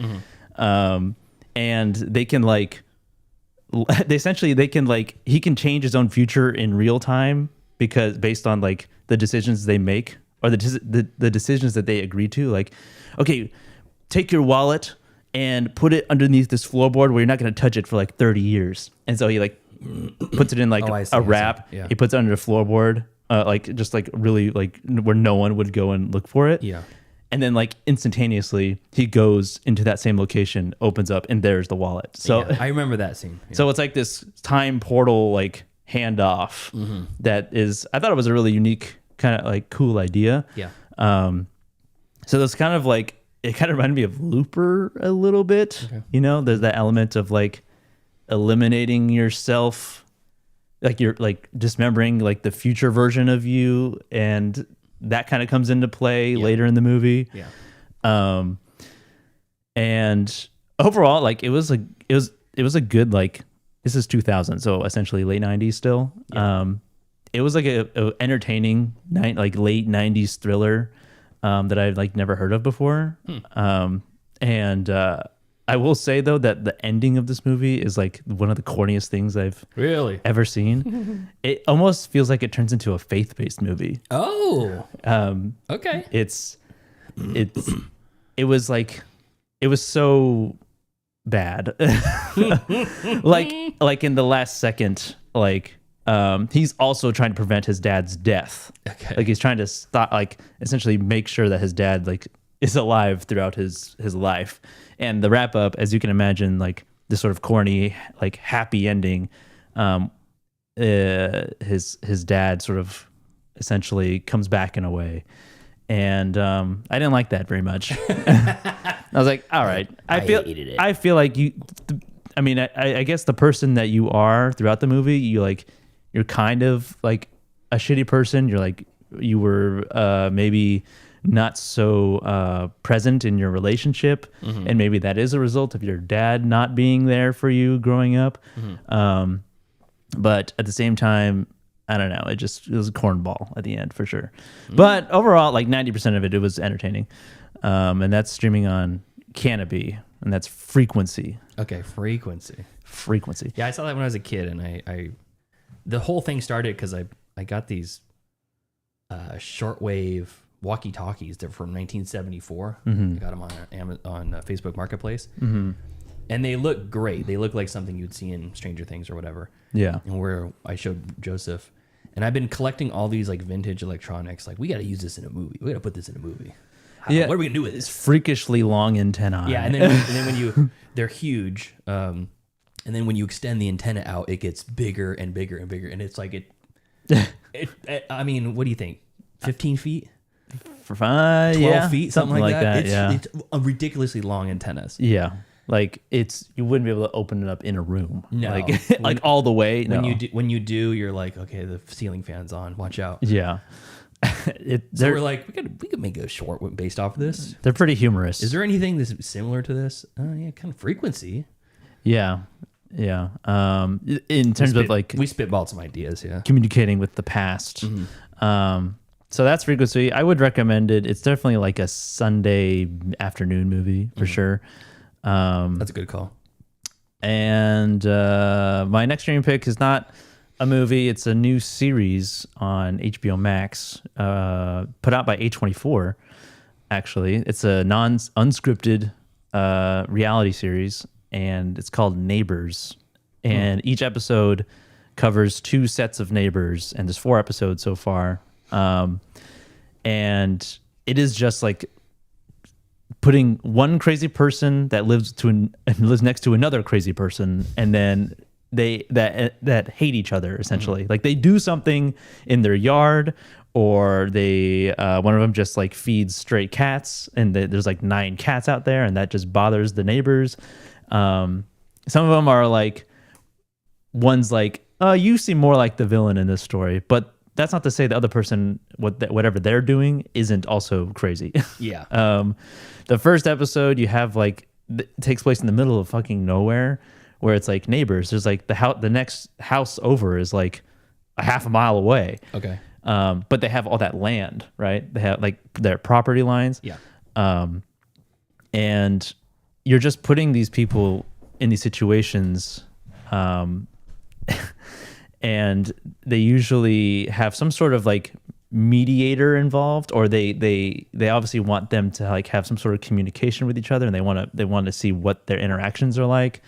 And they can like, he can change his own future in real time because based on like the decisions they make or the decisions that they agree to, like, okay, take your wallet and put it underneath this floorboard where you're not going to touch it for like 30 years. And so he like puts it in like a wrap. Yeah. He puts it under the floorboard, like just like really like where no one would go and look for it. Yeah. And then like instantaneously he goes into that same location, opens up, and there's the wallet. So yeah, I remember that scene. Yeah. So it's like this time portal like handoff that is, I thought it was a really unique kind of like cool idea. Yeah. So it's kind of like, it kind of reminded me of Looper a little bit. Okay. There's that element of like eliminating yourself, like you're like dismembering like the future version of you, and that kind of comes into play later in the movie. Yeah. And overall, like it was a good, like, this is 2000, so essentially late 90s still. Yeah. It was like a entertaining like late 90s thriller that I've like never heard of before. And I will say though that the ending of this movie is like one of the corniest things I've ever seen. It almost feels like it turns into a faith-based movie. Oh. Okay. It was so bad. like in the last second, he's also trying to prevent his dad's death. Okay. Like he's trying to stop, like essentially make sure that his dad like is alive throughout his life. And the wrap up, as you can imagine, like this sort of corny, like happy ending. His dad sort of essentially comes back in a way. And I didn't like that very much. I was like, all right. I hated it. I feel like you. I mean, I guess the person that you are throughout the movie, you're kind of like a shitty person. You're like you were maybe not so present in your relationship, and maybe that is a result of your dad not being there for you growing up. But at the same time, I don't know. It was a cornball at the end for sure. But overall, like 90% of it was entertaining. And that's streaming on Canopy, and that's Frequency. Okay, Frequency. Yeah, I saw that when I was a kid, and I the whole thing started because I got these shortwave walkie-talkies. They're from 1974. I got them on Facebook Marketplace. And they look great. They look like something you'd see in Stranger Things or whatever. Yeah. And where I showed Joseph. And I've been collecting all these like vintage electronics. Like, we got to use this in a movie. We got to put this in a movie. Yeah. What are we going to do with It's this? freakishly long antennae. Yeah. And then when they're huge. And then when you extend the antenna out, it gets bigger and bigger and bigger. And it's like I mean, what do you think? 15 feet? 12 feet? Something like that. It's a ridiculously long antennas. Yeah. Like you wouldn't be able to open it up in a room. No. Like all the way. No. When you do, you're like, okay, the ceiling fan's on. Watch out. Yeah. So we're like, we could make a short one based off of this. They're pretty humorous. Is there anything that's similar to this? Yeah, kind of Frequency. Yeah. Yeah. In terms of like we spitballed some ideas. Yeah. Communicating with the past. So that's Frequency. I would recommend it. It's definitely like a Sunday afternoon movie for sure. That's a good call. And my next streaming pick is not a movie. It's a new series on HBO Max, put out by A24. Actually, it's a unscripted reality series, and it's called Neighbors. And each episode covers 2 sets of neighbors, and there's 4 episodes so far. And it is just like putting one crazy person that lives next to another crazy person, and then that hate each other essentially. Like they do something in their yard, or they one of them just like feeds stray cats, and there's like 9 cats out there, and that just bothers the neighbors. Some of them are like, one's like, you seem more like the villain in this story, but that's not to say the other person, whatever they're doing, isn't also crazy. Yeah. The first episode, you have like it takes place in the middle of fucking nowhere, where it's like neighbors. There's like the next house over is like a half a mile away. Okay. But they have all that land, right? They have like their property lines. Yeah. And you're just putting these people in these situations. And they usually have some sort of like mediator involved, or they obviously want them to like have some sort of communication with each other, and they want to see what their interactions are like.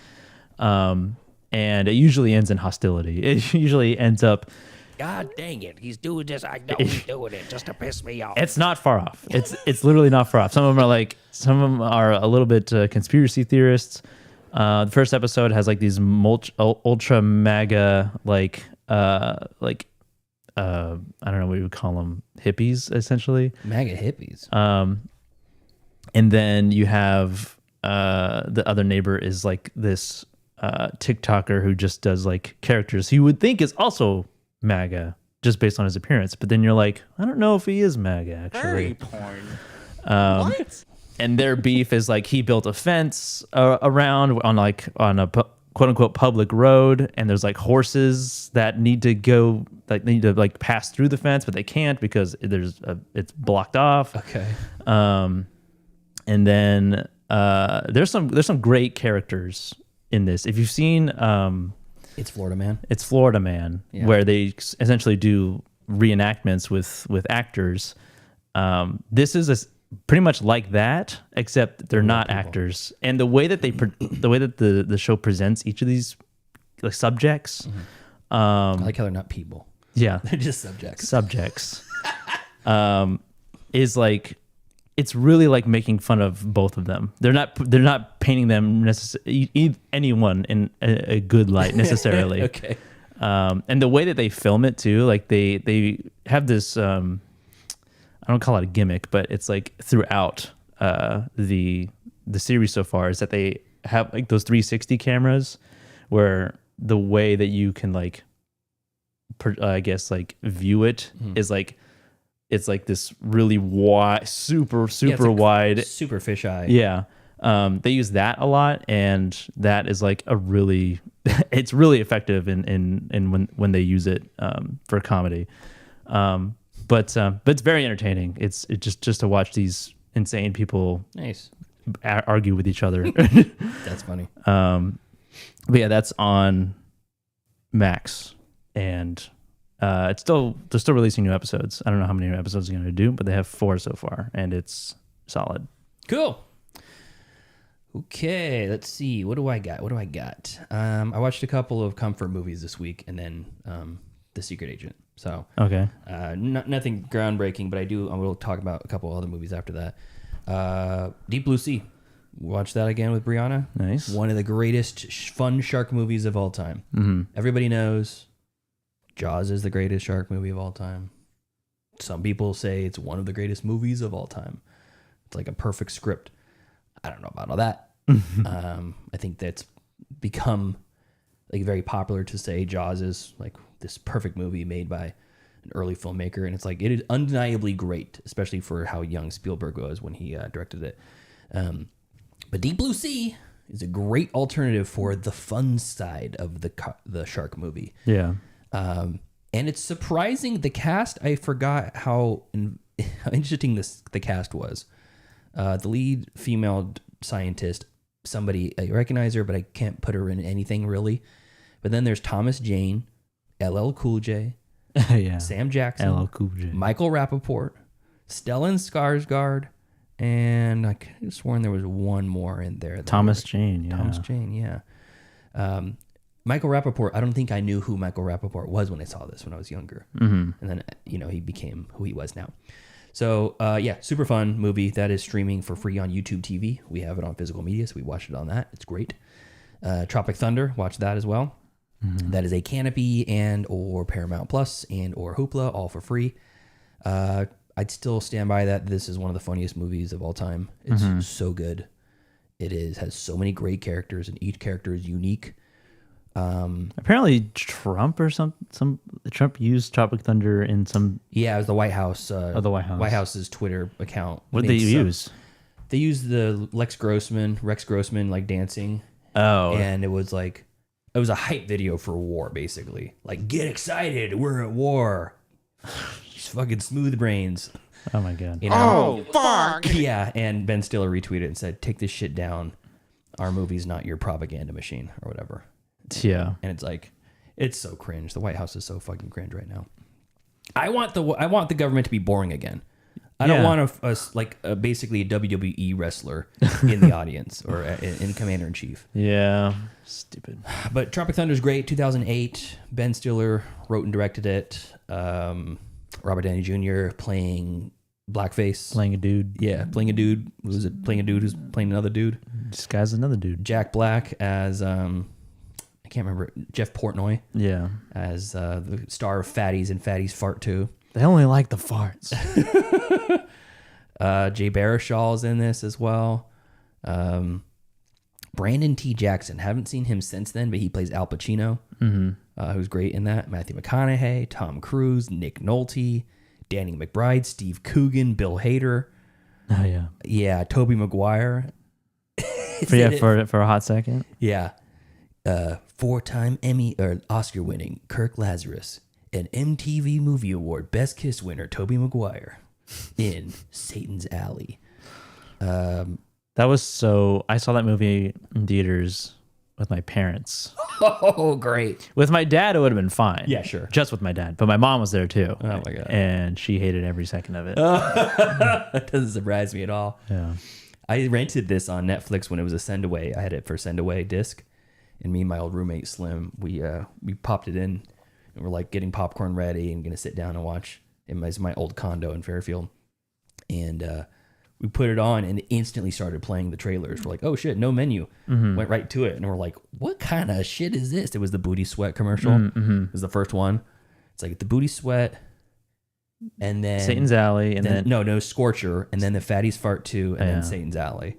And it usually ends in hostility. It usually ends up, God dang it, he's doing this. I know he's doing it just to piss me off. it's not far off. It's literally not far off. Some of them are a little bit conspiracy theorists. The first episode has like these ultra mega I don't know what you would call them, hippies essentially. MAGA hippies. And then you have the other neighbor is like this TikToker who just does like characters you would think is also MAGA just based on his appearance, but then you're like, I don't know if he is MAGA actually. Very porn. What? And their beef is like he built a fence around on a quote unquote public road, and there's like horses that need to like pass through the fence, but they can't because it's blocked off. Okay. And then there's some great characters in this. If you've seen It's Florida Man. It's Florida Man, Yeah. where they essentially do reenactments with actors. This is pretty much like that, except they're not actors. And the way that the way that the show presents each of these like subjects, I like how they're not people. Yeah, They're just subjects. Is like it's really like making fun of both of them. They're not painting them anyone in a good light necessarily. Okay. And the way that they film it too, like they have this I don't call it a gimmick, but it's like throughout the series so far is that they have like those 360 cameras where the way that you can like I guess like view it is like it's like this really wide, super wide, super fisheye. Yeah. They use that a lot, and that is like a really, it's really effective in when they use it for comedy. But it's very entertaining. It's just to watch these insane people argue with each other. That's funny. But yeah, that's on Max, and they're still releasing new episodes. I don't know how many new episodes they're going to do, but they have 4 so far, and it's solid. Cool. Okay, let's see. What do I got? I watched a couple of comfort movies this week, and then The Secret Agent. So okay, nothing groundbreaking, but I will talk about a couple other movies after that. Deep Blue Sea. Watch that again with Brianna. Nice. One of the greatest fun shark movies of all time. Mm-hmm. Everybody knows Jaws is the greatest shark movie of all time. Some people say it's one of the greatest movies of all time. It's like a perfect script. I don't know about all that. I think that's become like very popular to say Jaws is like this perfect movie made by an early filmmaker, and it's like it is undeniably great, especially for how young Spielberg was when he directed it. But Deep Blue Sea is a great alternative for the fun side of the shark movie. Yeah. And it's surprising the cast. I forgot how interesting the cast was. The lead female scientist, somebody I recognize her, but I can't put her in anything really. But then there's Thomas Jane, LL Cool J, yeah, Sam Jackson, LL Cool J, Michael Rappaport, Stellan Skarsgård, and I could have sworn there was one more in there. Thomas Jane, yeah. Thomas Jane, yeah. Michael Rappaport, I don't think I knew who Michael Rappaport was when I saw this when I was younger. Mm-hmm. And then, he became who he was now. So, super fun movie that is streaming for free on YouTube TV. We have it on physical media, so we watched it on that. It's great. Tropic Thunder, watch that as well. Mm-hmm. That is a Canopy and or Paramount Plus and or Hoopla, all for free. I'd still stand by that. This is one of the funniest movies of all time. It's so good. It has so many great characters, and each character is unique. Apparently Trump or some Trump used Tropic Thunder in some. Yeah, it was the White House. The White House. White House's Twitter account. What did they use? They used the Rex Grossman like dancing. Oh, and it was a hype video for war, basically. Like, get excited, we're at war. Just fucking smooth brains. Oh my god. Oh fuck. Yeah, and Ben Stiller retweeted and said, "Take this shit down. Our movie's not your propaganda machine," or whatever. Yeah. And it's like, it's so cringe. The White House is so fucking cringe right now. I want the government to be boring again. I don't want basically a WWE wrestler in the audience or in Commander in Chief. Yeah, stupid. But Tropic Thunder is great. 2008. Ben Stiller wrote and directed it. Robert Downey Jr. playing blackface, playing a dude. Yeah, playing a dude. Was it playing a dude who's playing another dude? This guy's another dude. Jack Black as I can't remember, Jeff Portnoy. Yeah, as the star of Fatties and Fatties Fart Too. They only like the farts. Jay Baruchel's in this as well. Brandon T. Jackson. Haven't seen him since then, but he plays Al Pacino, who's great in that. Matthew McConaughey, Tom Cruise, Nick Nolte, Danny McBride, Steve Coogan, Bill Hader. Oh yeah, yeah. Tobey Maguire. for a hot second. Yeah, 4-time Emmy or Oscar-winning Kirk Lazarus. An MTV Movie Award Best Kiss winner, Tobey Maguire, in Satan's Alley. That was so. I saw that movie in theaters with my parents Oh, great. With my dad, it would have been fine. Yeah, sure. Just with my dad. But my mom was there too. Oh, my God. And she hated every second of it. That doesn't surprise me at all. Yeah. I rented this on Netflix when it was a send away. I had it for send away disc, and me and my old roommate Slim, we popped it in, and we're like getting popcorn ready and gonna sit down and watch. It was my old condo in Fairfield, and we put it on, and it instantly started playing the trailers. We're like, oh shit, no menu. Went right to it, and we're like, what kind of shit is this? It was the Booty Sweat commercial. It was the first one. It's like the Booty Sweat, and then Satan's Alley, and then no Scorcher, and then the Fatties Fart 2, and then Satan's Alley.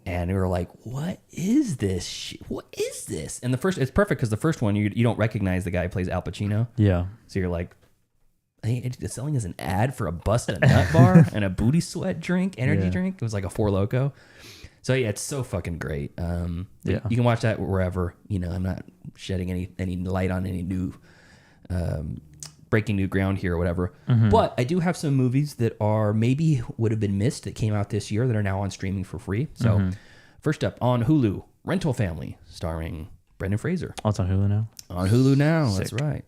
And we were like, what is this shit? What is this? And it's perfect because the first one, you don't recognize the guy who plays Al Pacino. Yeah. So you're like, hey, it's selling as an ad for a busted nut bar and a Booty Sweat drink, energy drink. It was like a Four Loko. So yeah, it's so fucking great. You can watch that wherever. I'm not shedding any light on any new, breaking new ground here or whatever. But I do have some movies that maybe would have been missed that came out this year that are now on streaming for free. So first up on Hulu, Rental Family, starring Brendan Fraser. Oh, it's on Hulu now? On Hulu now, Sick. That's right.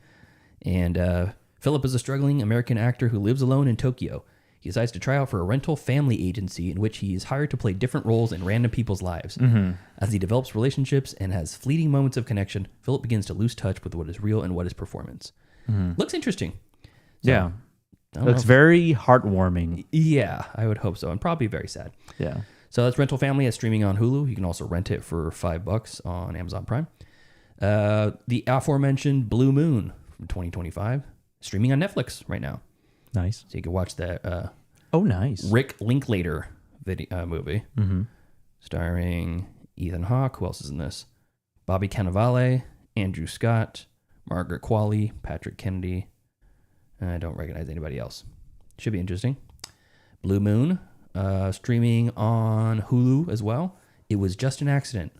And Philip is a struggling American actor who lives alone in Tokyo. He decides to try out for a rental family agency in which he is hired to play different roles in random people's lives. As he develops relationships and has fleeting moments of connection, Philip begins to lose touch with what is real and what is performance. Looks interesting. So, Yeah. Looks very heartwarming. Yeah, I would hope so. And probably very sad. Yeah. So that's Rental Family. It's streaming on Hulu. You can also rent it for $5 on Amazon Prime. The aforementioned Blue Moon from 2025, streaming on Netflix right now. Nice. So you can watch that. Nice. Rick Linklater movie, starring Ethan Hawke. Who else is in this? Bobby Cannavale, Andrew Scott, Margaret Qualley, Patrick Kennedy. I don't recognize anybody else. Should be interesting. Blue Moon, streaming on Hulu as well. It Was Just an Accident.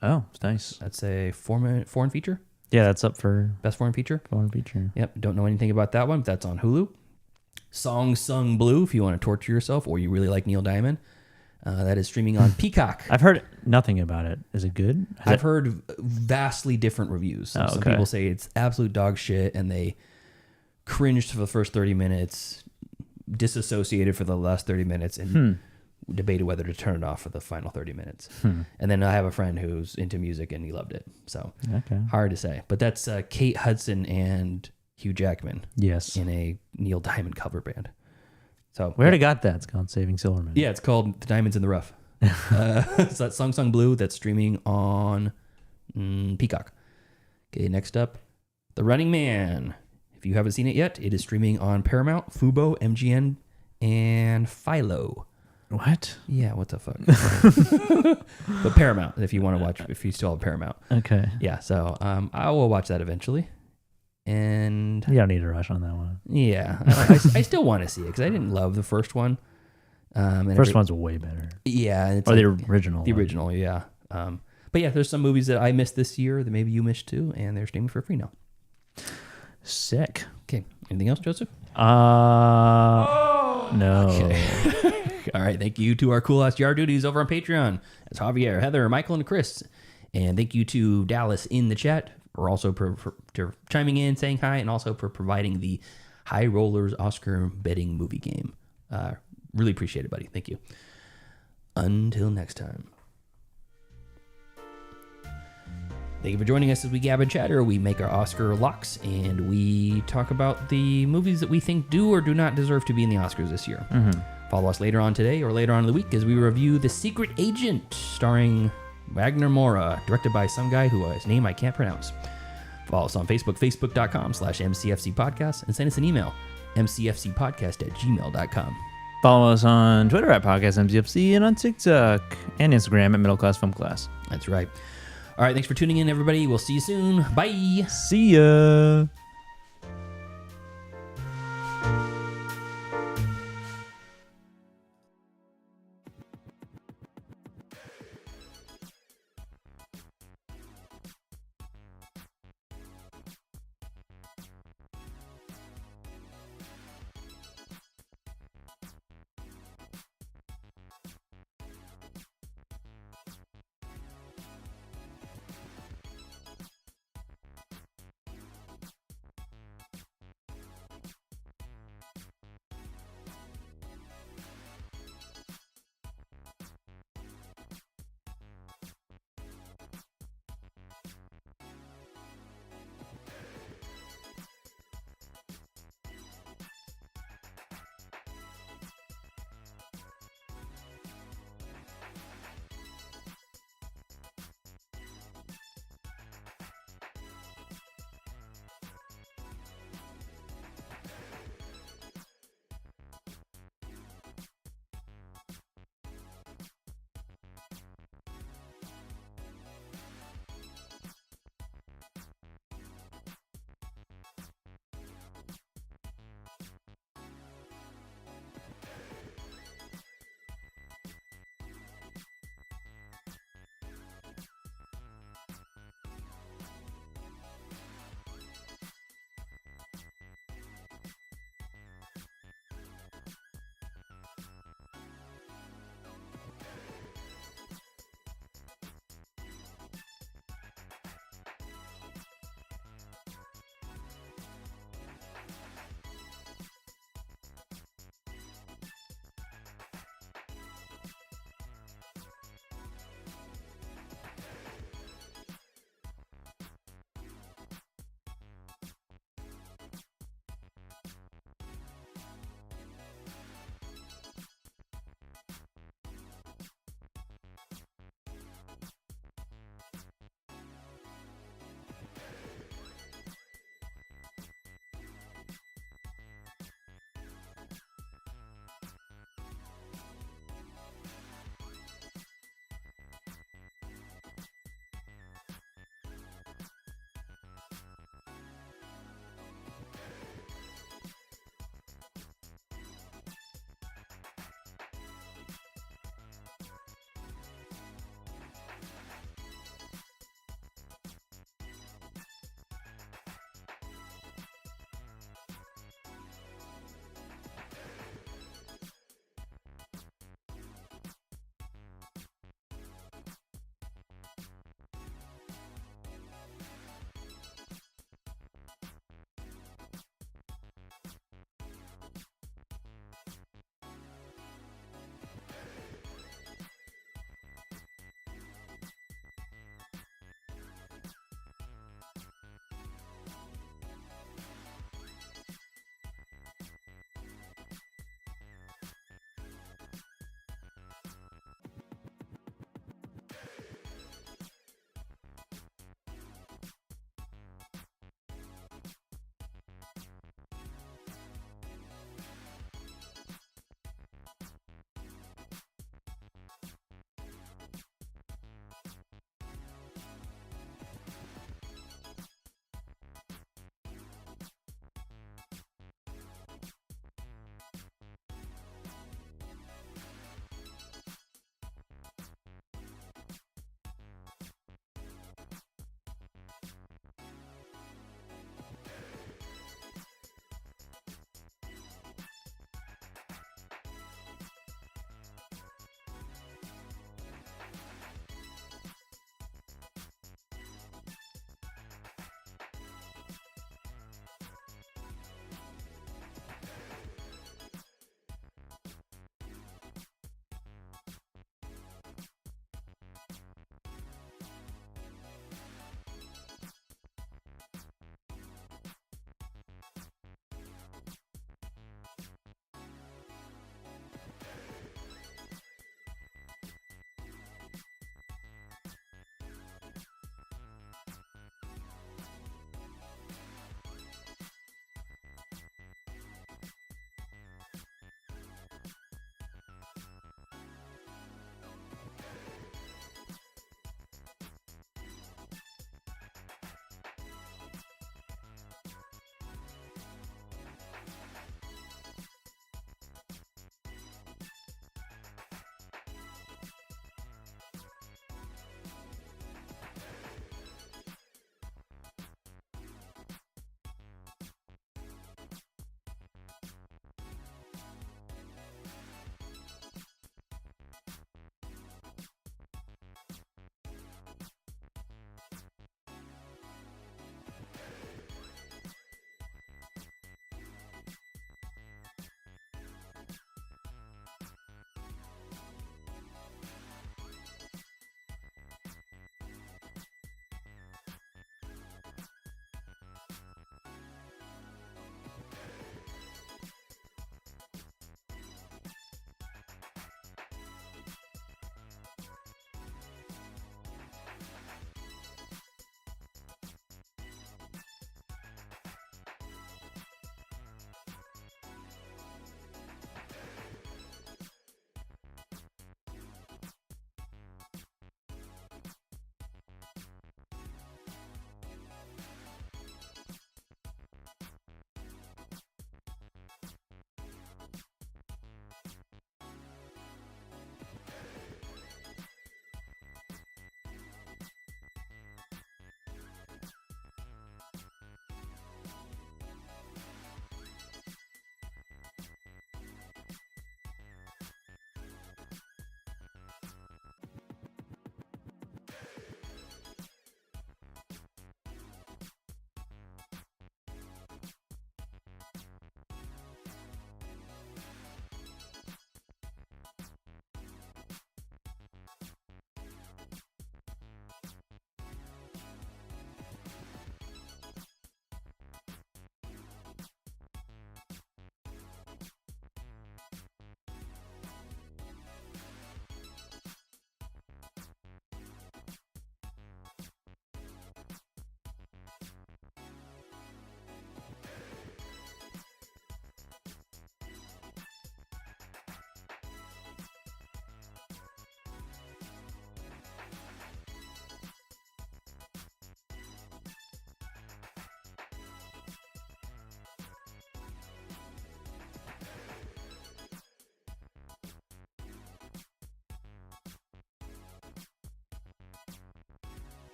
Oh, it's nice. That's a foreign feature. Yeah, that's up for Best foreign feature. foreign feature. Yep. Don't know anything about that one, but that's on Hulu. Song Sung Blue, if you want to torture yourself or you really like Neil Diamond. That is streaming on Peacock. I've heard nothing about it. Is it good? I've heard vastly different reviews. Some people say it's absolute dog shit and they cringed for the first 30 minutes, disassociated for the last 30 minutes, and debated whether to turn it off for the final 30 minutes. And then I have a friend who's into music and he loved it. So hard to say. But that's Kate Hudson and Hugh Jackman. Yes. In a Neil Diamond cover band. So we already got that. It's called Saving Silverman. Yeah, it's called The Diamonds in the Rough. So that's Song Sung Blue. That's streaming on Peacock. Okay, next up, The Running Man. If you haven't seen it yet, it is streaming on Paramount, Fubo, MGM, and Philo. What? Yeah, what the fuck? But Paramount, if you want to watch, if you still have Paramount. Okay. Yeah, so I will watch that eventually. And you don't need to rush on that one. Yeah, I still want to see it because I didn't love the first one. And first one's way better. Yeah, it's or the original. The original, yeah. But yeah, there's some movies that I missed this year that maybe you missed too, and they're streaming for free now. Sick. Okay. Anything else, Joseph? No. Okay. All right. Thank you to our cool ass yard duties over on Patreon. That's Javier, Heather, Michael, and Chris. And thank you to Dallas in the chat for also for chiming in, saying hi, and also for providing the High Rollers Oscar betting movie game. Really appreciate it, buddy. Thank you. Until next time. Thank you for joining us as we gab and chatter. We make our Oscar locks, and we talk about the movies that we think do or do not deserve to be in the Oscars this year. Follow us later on today or later on in the week as we review The Secret Agent, starring Wagner Moura, directed by some guy whose name I can't pronounce. Follow us on Facebook, facebook.com/MCFC podcast, and send us an email, mcfcpodcast@gmail.com. Follow us on Twitter @PodcastMCFC and on TikTok and Instagram @MiddleClassFilmClass. That's right. All right, thanks for tuning in, everybody. We'll see you soon. Bye. See ya.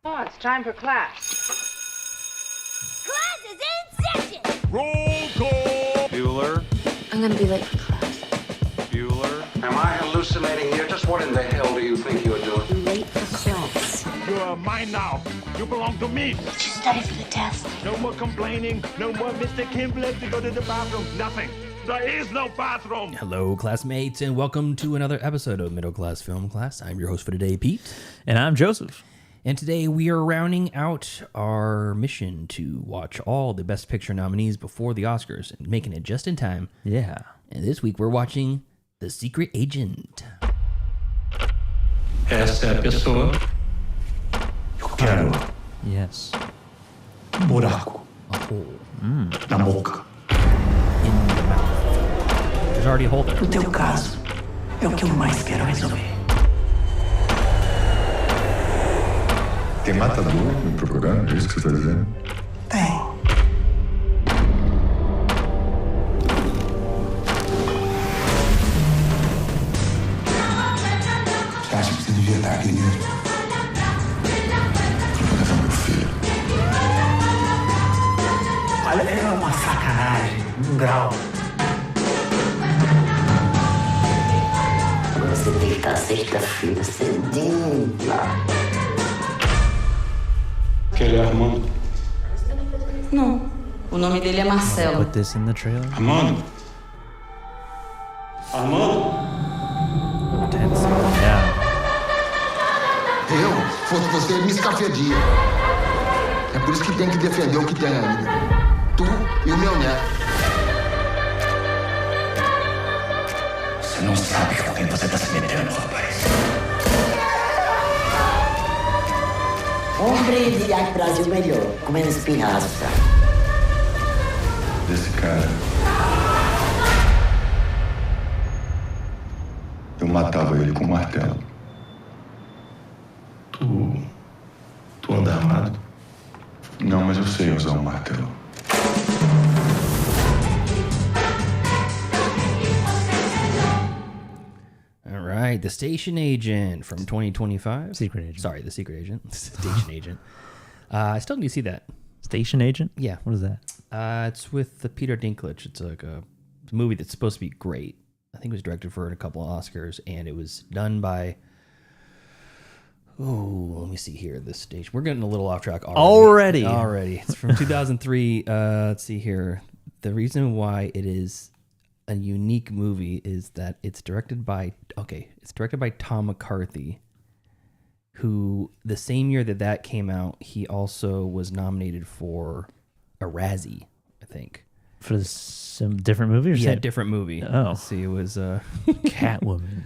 Oh, it's time for class. Class is in session! Roll call. Bueller. I'm gonna be late for class. Bueller. Am I hallucinating here? Just what in the hell do you think you're doing? I'm late for class. You're mine now. You belong to me. Did you study for the test? No more complaining. No more Mr. Kim left to go to the bathroom. Nothing. There is no bathroom. Hello, classmates, and welcome to another episode of Middle Class Film Class. I'm your host for today, Pete. And I'm Joseph. And today we are rounding out our mission to watch all the Best Picture nominees before the Oscars and making it just in time. Yeah. And this week we're watching The Secret Agent. Essa é a pessoa. Eu quero Yes. buraco na boca. In the mouth. There's already a hole there. No teu caso, é o que eu mais quero resolver. Tem matador me procurando? É isso que você está dizendo? Tem. Você acha que você devia estar aqui mesmo? Eu vou levar meu filho. Olha, é uma sacanagem, um grau. Você tem que estar sexta-feira cedinho lá. Que ele é Armando? Não. O nome dele é Marcelo. Put this in the trailer. Armando? Armando? Tense. Yeah. Eu, se fosse você, me escafedia. É por isso que tem que defender o que tem ainda. Tu e o meu neto. Você não sabe com quem você está se metendo, rapaz. Hombre de ar Brasil melhor, com menos pirraça. Desse cara. Eu matava ele com um martelo. Tu anda armado? Não, mas eu sei usar um martelo. All right, The Station Agent from 2025. Secret Agent. Sorry, The Secret Agent. Station Agent. I still need to see that. Station Agent? Yeah. What is that? It's with the Peter Dinklage. It's like a movie that's supposed to be great. I think it was directed for a couple of Oscars, and it was done by... Oh, let me see here. This stage. We're getting a little off track already. It's from 2003. Let's see here. The reason why it is a unique movie is that it's directed by Tom McCarthy, who the same year that came out, he also was nominated for a Razzie, I think. For some different movie or Yeah, something? different movie. Oh. Let's see. It was Catwoman.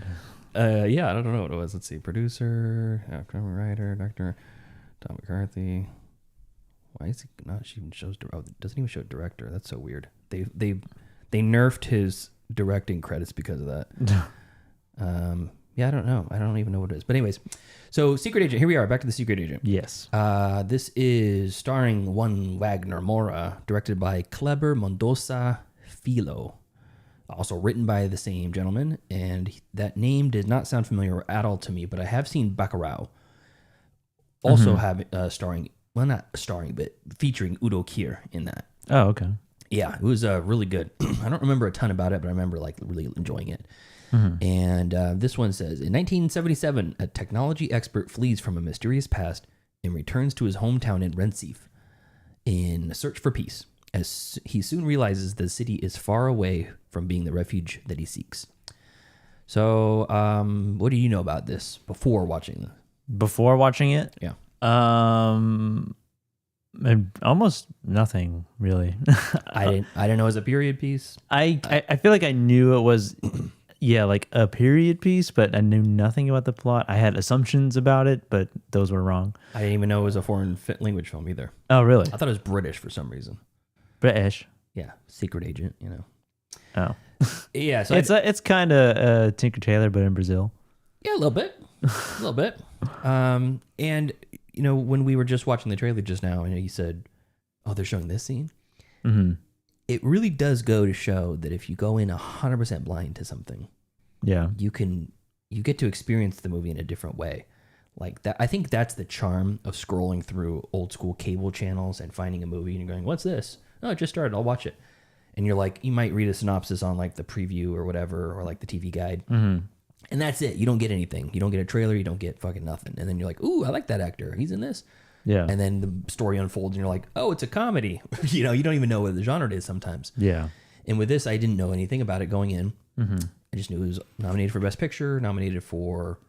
Yeah, I don't know what it was. Let's see. Producer, writer, director, Tom McCarthy. Why is he not even shows? Oh, it doesn't even show director. That's so weird. They nerfed his directing credits because of that. Yeah, I don't know. I don't even know what it is. But anyways, so Secret Agent. Here we are. Back to The Secret Agent. Yes. This is starring one Wagner Moura, directed by Kleber Mendonça Filho. Also written by the same gentleman, and that name did not sound familiar at all to me, but I have seen Bacurau. Also but featuring Udo Kier in that. Oh, okay. Yeah, it was really good. I don't remember a ton about it, but I remember like really enjoying it. And this one says, in 1977, a technology expert flees from a mysterious past and returns to his hometown in Recife in a search for peace, as he soon realizes the city is far away from being the refuge that he seeks. So, what do you know about this before watching this? Before watching it? Yeah. Almost nothing really. I didn't know it was a period piece. I feel like I knew it was, like a period piece, but I knew nothing about the plot. I had assumptions about it, but those were wrong. I didn't even know it was a foreign language film either. Oh, really? I thought it was British for some reason. British. Yeah, Secret Agent, you know. Oh. Yeah, so it's kind of Tinker Tailor, but in Brazil. Yeah, a little bit. And, you know, when we were just watching the trailer just now, and you said, oh, they're showing this scene. Mm-hmm. It really does go to show that if you go in 100% blind to something, yeah, you get to experience the movie in a different way. Like that, I think that's the charm of scrolling through old school cable channels and finding a movie and you're going, "What's this? Oh, it just started. I'll watch it." And you're like, you might read a synopsis on like the preview or whatever, or like the TV guide, and that's it. You don't get anything. You don't get a trailer. You don't get fucking nothing. And then you're like, "Ooh, I like that actor. He's in this." Yeah. And then the story unfolds, and you're like, "Oh, it's a comedy." You know, you don't even know what the genre it is sometimes. Yeah. And with this, I didn't know anything about it going in. I just knew it was nominated for Best Picture, nominated for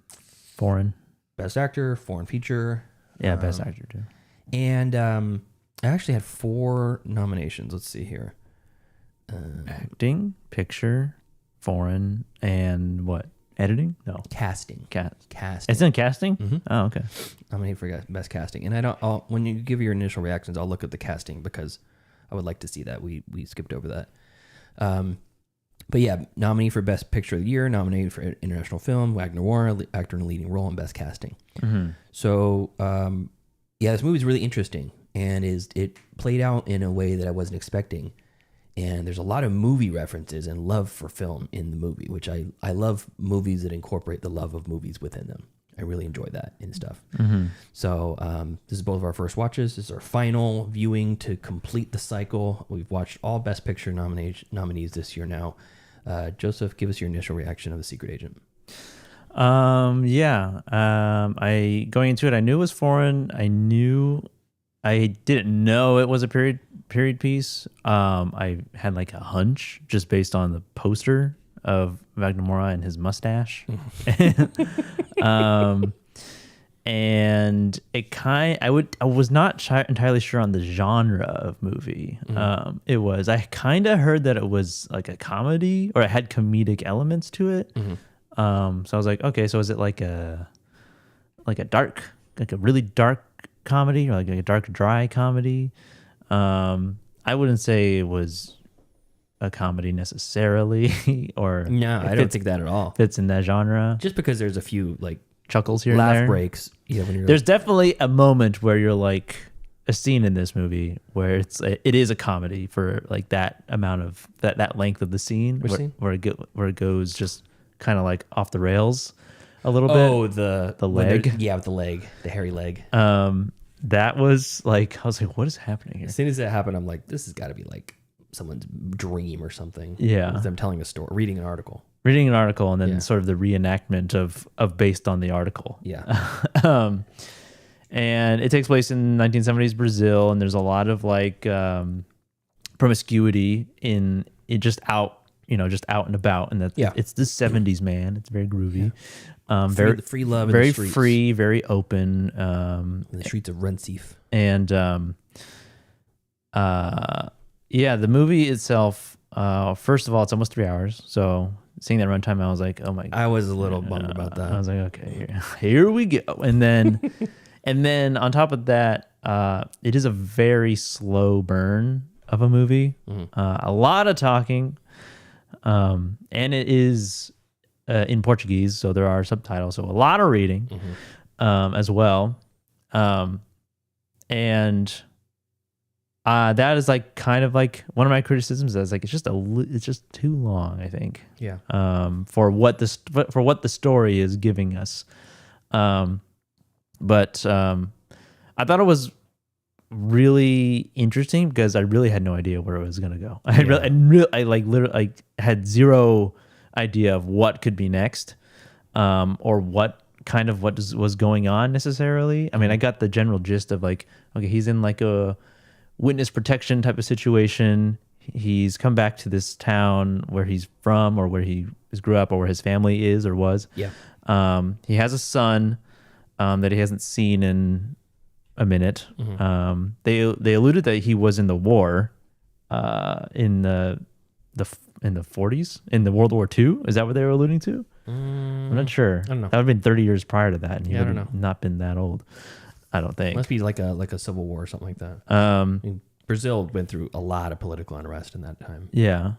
Foreign. Best Actor, Foreign Feature. Yeah, Best Actor too. And I actually had 4 nominations. Let's see here. Acting, Picture, Foreign, and what? Editing? No. Casting. Casting. It's in casting? Oh, okay. Nominated for Best Casting. And when you give your initial reactions, I'll look at the casting because I would like to see that. We skipped over that. But yeah, nominee for Best Picture of the Year, nominated for International Film, Wagner Moore, actor in a leading role, and Best Casting. So, yeah, this movie is really interesting, and it played out in a way that I wasn't expecting. And there's a lot of movie references and love for film in the movie, which I love movies that incorporate the love of movies within them. I really enjoy that and stuff. So this is both of our first watches. This is our final viewing to complete the cycle. We've watched all Best Picture nominees this year now. Joseph, give us your initial reaction of The Secret Agent. I going into it, I knew it was foreign. I didn't know it was a period piece. I had like a hunch just based on the poster of Wagner Moura and his mustache. And I was not entirely sure on the genre of movie. I kind of heard that it was like a comedy, or it had comedic elements to it. So I was like, okay, so is it like a really dark comedy, or like a dark, dry comedy? I wouldn't say it was a comedy necessarily, or no, I don't think that at all fits in that genre. Just because there's a few like chuckles here, laugh and there. breaks. Yeah, when there's definitely a moment where you're like, a scene in this movie where it is a comedy for like that amount of that length of the scene, where it goes just kind of like off the rails a little bit. Oh, the leg, with the leg, the hairy leg. That was like, I was like, what is happening here? As soon as that happened, I'm like, this has got to be like someone's dream or something. Yeah, because I'm telling a story, reading an article, and then sort of the reenactment of based on the article. Yeah. And it takes place in 1970s Brazil, and there's a lot of like promiscuity in it, just out and about, and it's the 70s, man. It's very groovy. Very free love, very in the streets. free, very open. In the streets of Recife. And the movie itself. First of all, it's almost 3 hours, so seeing that runtime, I was like, oh my god. I was a little bummed about that. I was like, okay, here we go, and then. And then on top of that, it is a very slow burn of a movie. A lot of talking, and it is in Portuguese, so there are subtitles. So a lot of reading as well, and that is like kind of like one of my criticisms. Is like it's just too long, I think. Yeah. For what the story is giving us. But I thought it was really interesting because I really had no idea where it was gonna go. I literally had zero idea of what could be next, or what was going on necessarily. I mean, I got the general gist of like, okay, he's in like a witness protection type of situation. He's come back to this town where he's from, or where he grew up, or where his family is or was. Yeah. He has a son. That he hasn't seen in a minute. They alluded that he was in the war, in the 40s, in the World War II. Is that what they were alluding to? I'm not sure. I don't know. That would have been 30 years prior to that, and he I would don't have know. not been that old. I don't think. Must be like a civil war or something like that. I mean, Brazil went through a lot of political unrest in that time. Yeah.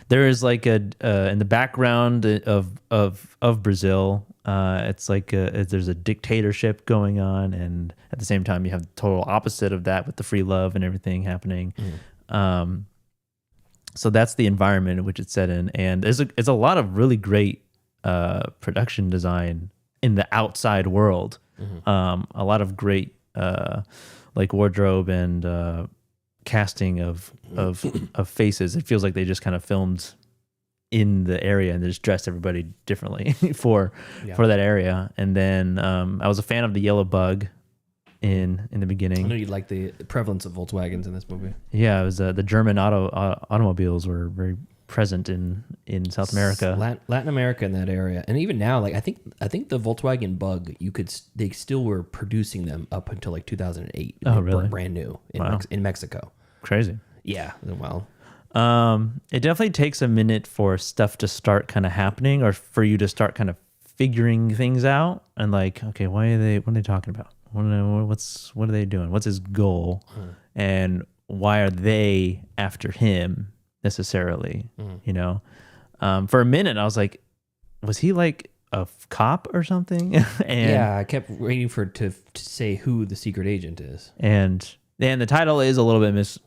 There is like in the background of Brazil. It's like there's a dictatorship going on, and at the same time you have the total opposite of that with the free love and everything happening. So that's the environment in which it's set in, and it's a lot of really great production design in the outside world. A lot of great like wardrobe and casting of faces. It feels like they just kind of filmed in the area and they just dressed everybody differently for that area. And then I was a fan of the yellow bug in the beginning. I know you like the prevalence of Volkswagens in this movie. Yeah, it was the German automobiles were very present in South America, Latin America in that area, and even now, like I think the Volkswagen Bug, they still were producing them up until like 2008. Oh, really? Brand new in Mexico. Crazy. Yeah. Well, it definitely takes a minute for stuff to start kind of happening, or for you to start kind of figuring things out, and like, okay, what are they talking about? What are they doing? What's his goal? And why are they after him necessarily? You know, for a minute I was like, was he like a cop or something? And yeah, I kept waiting for it to say who the secret agent is. And the title is a little bit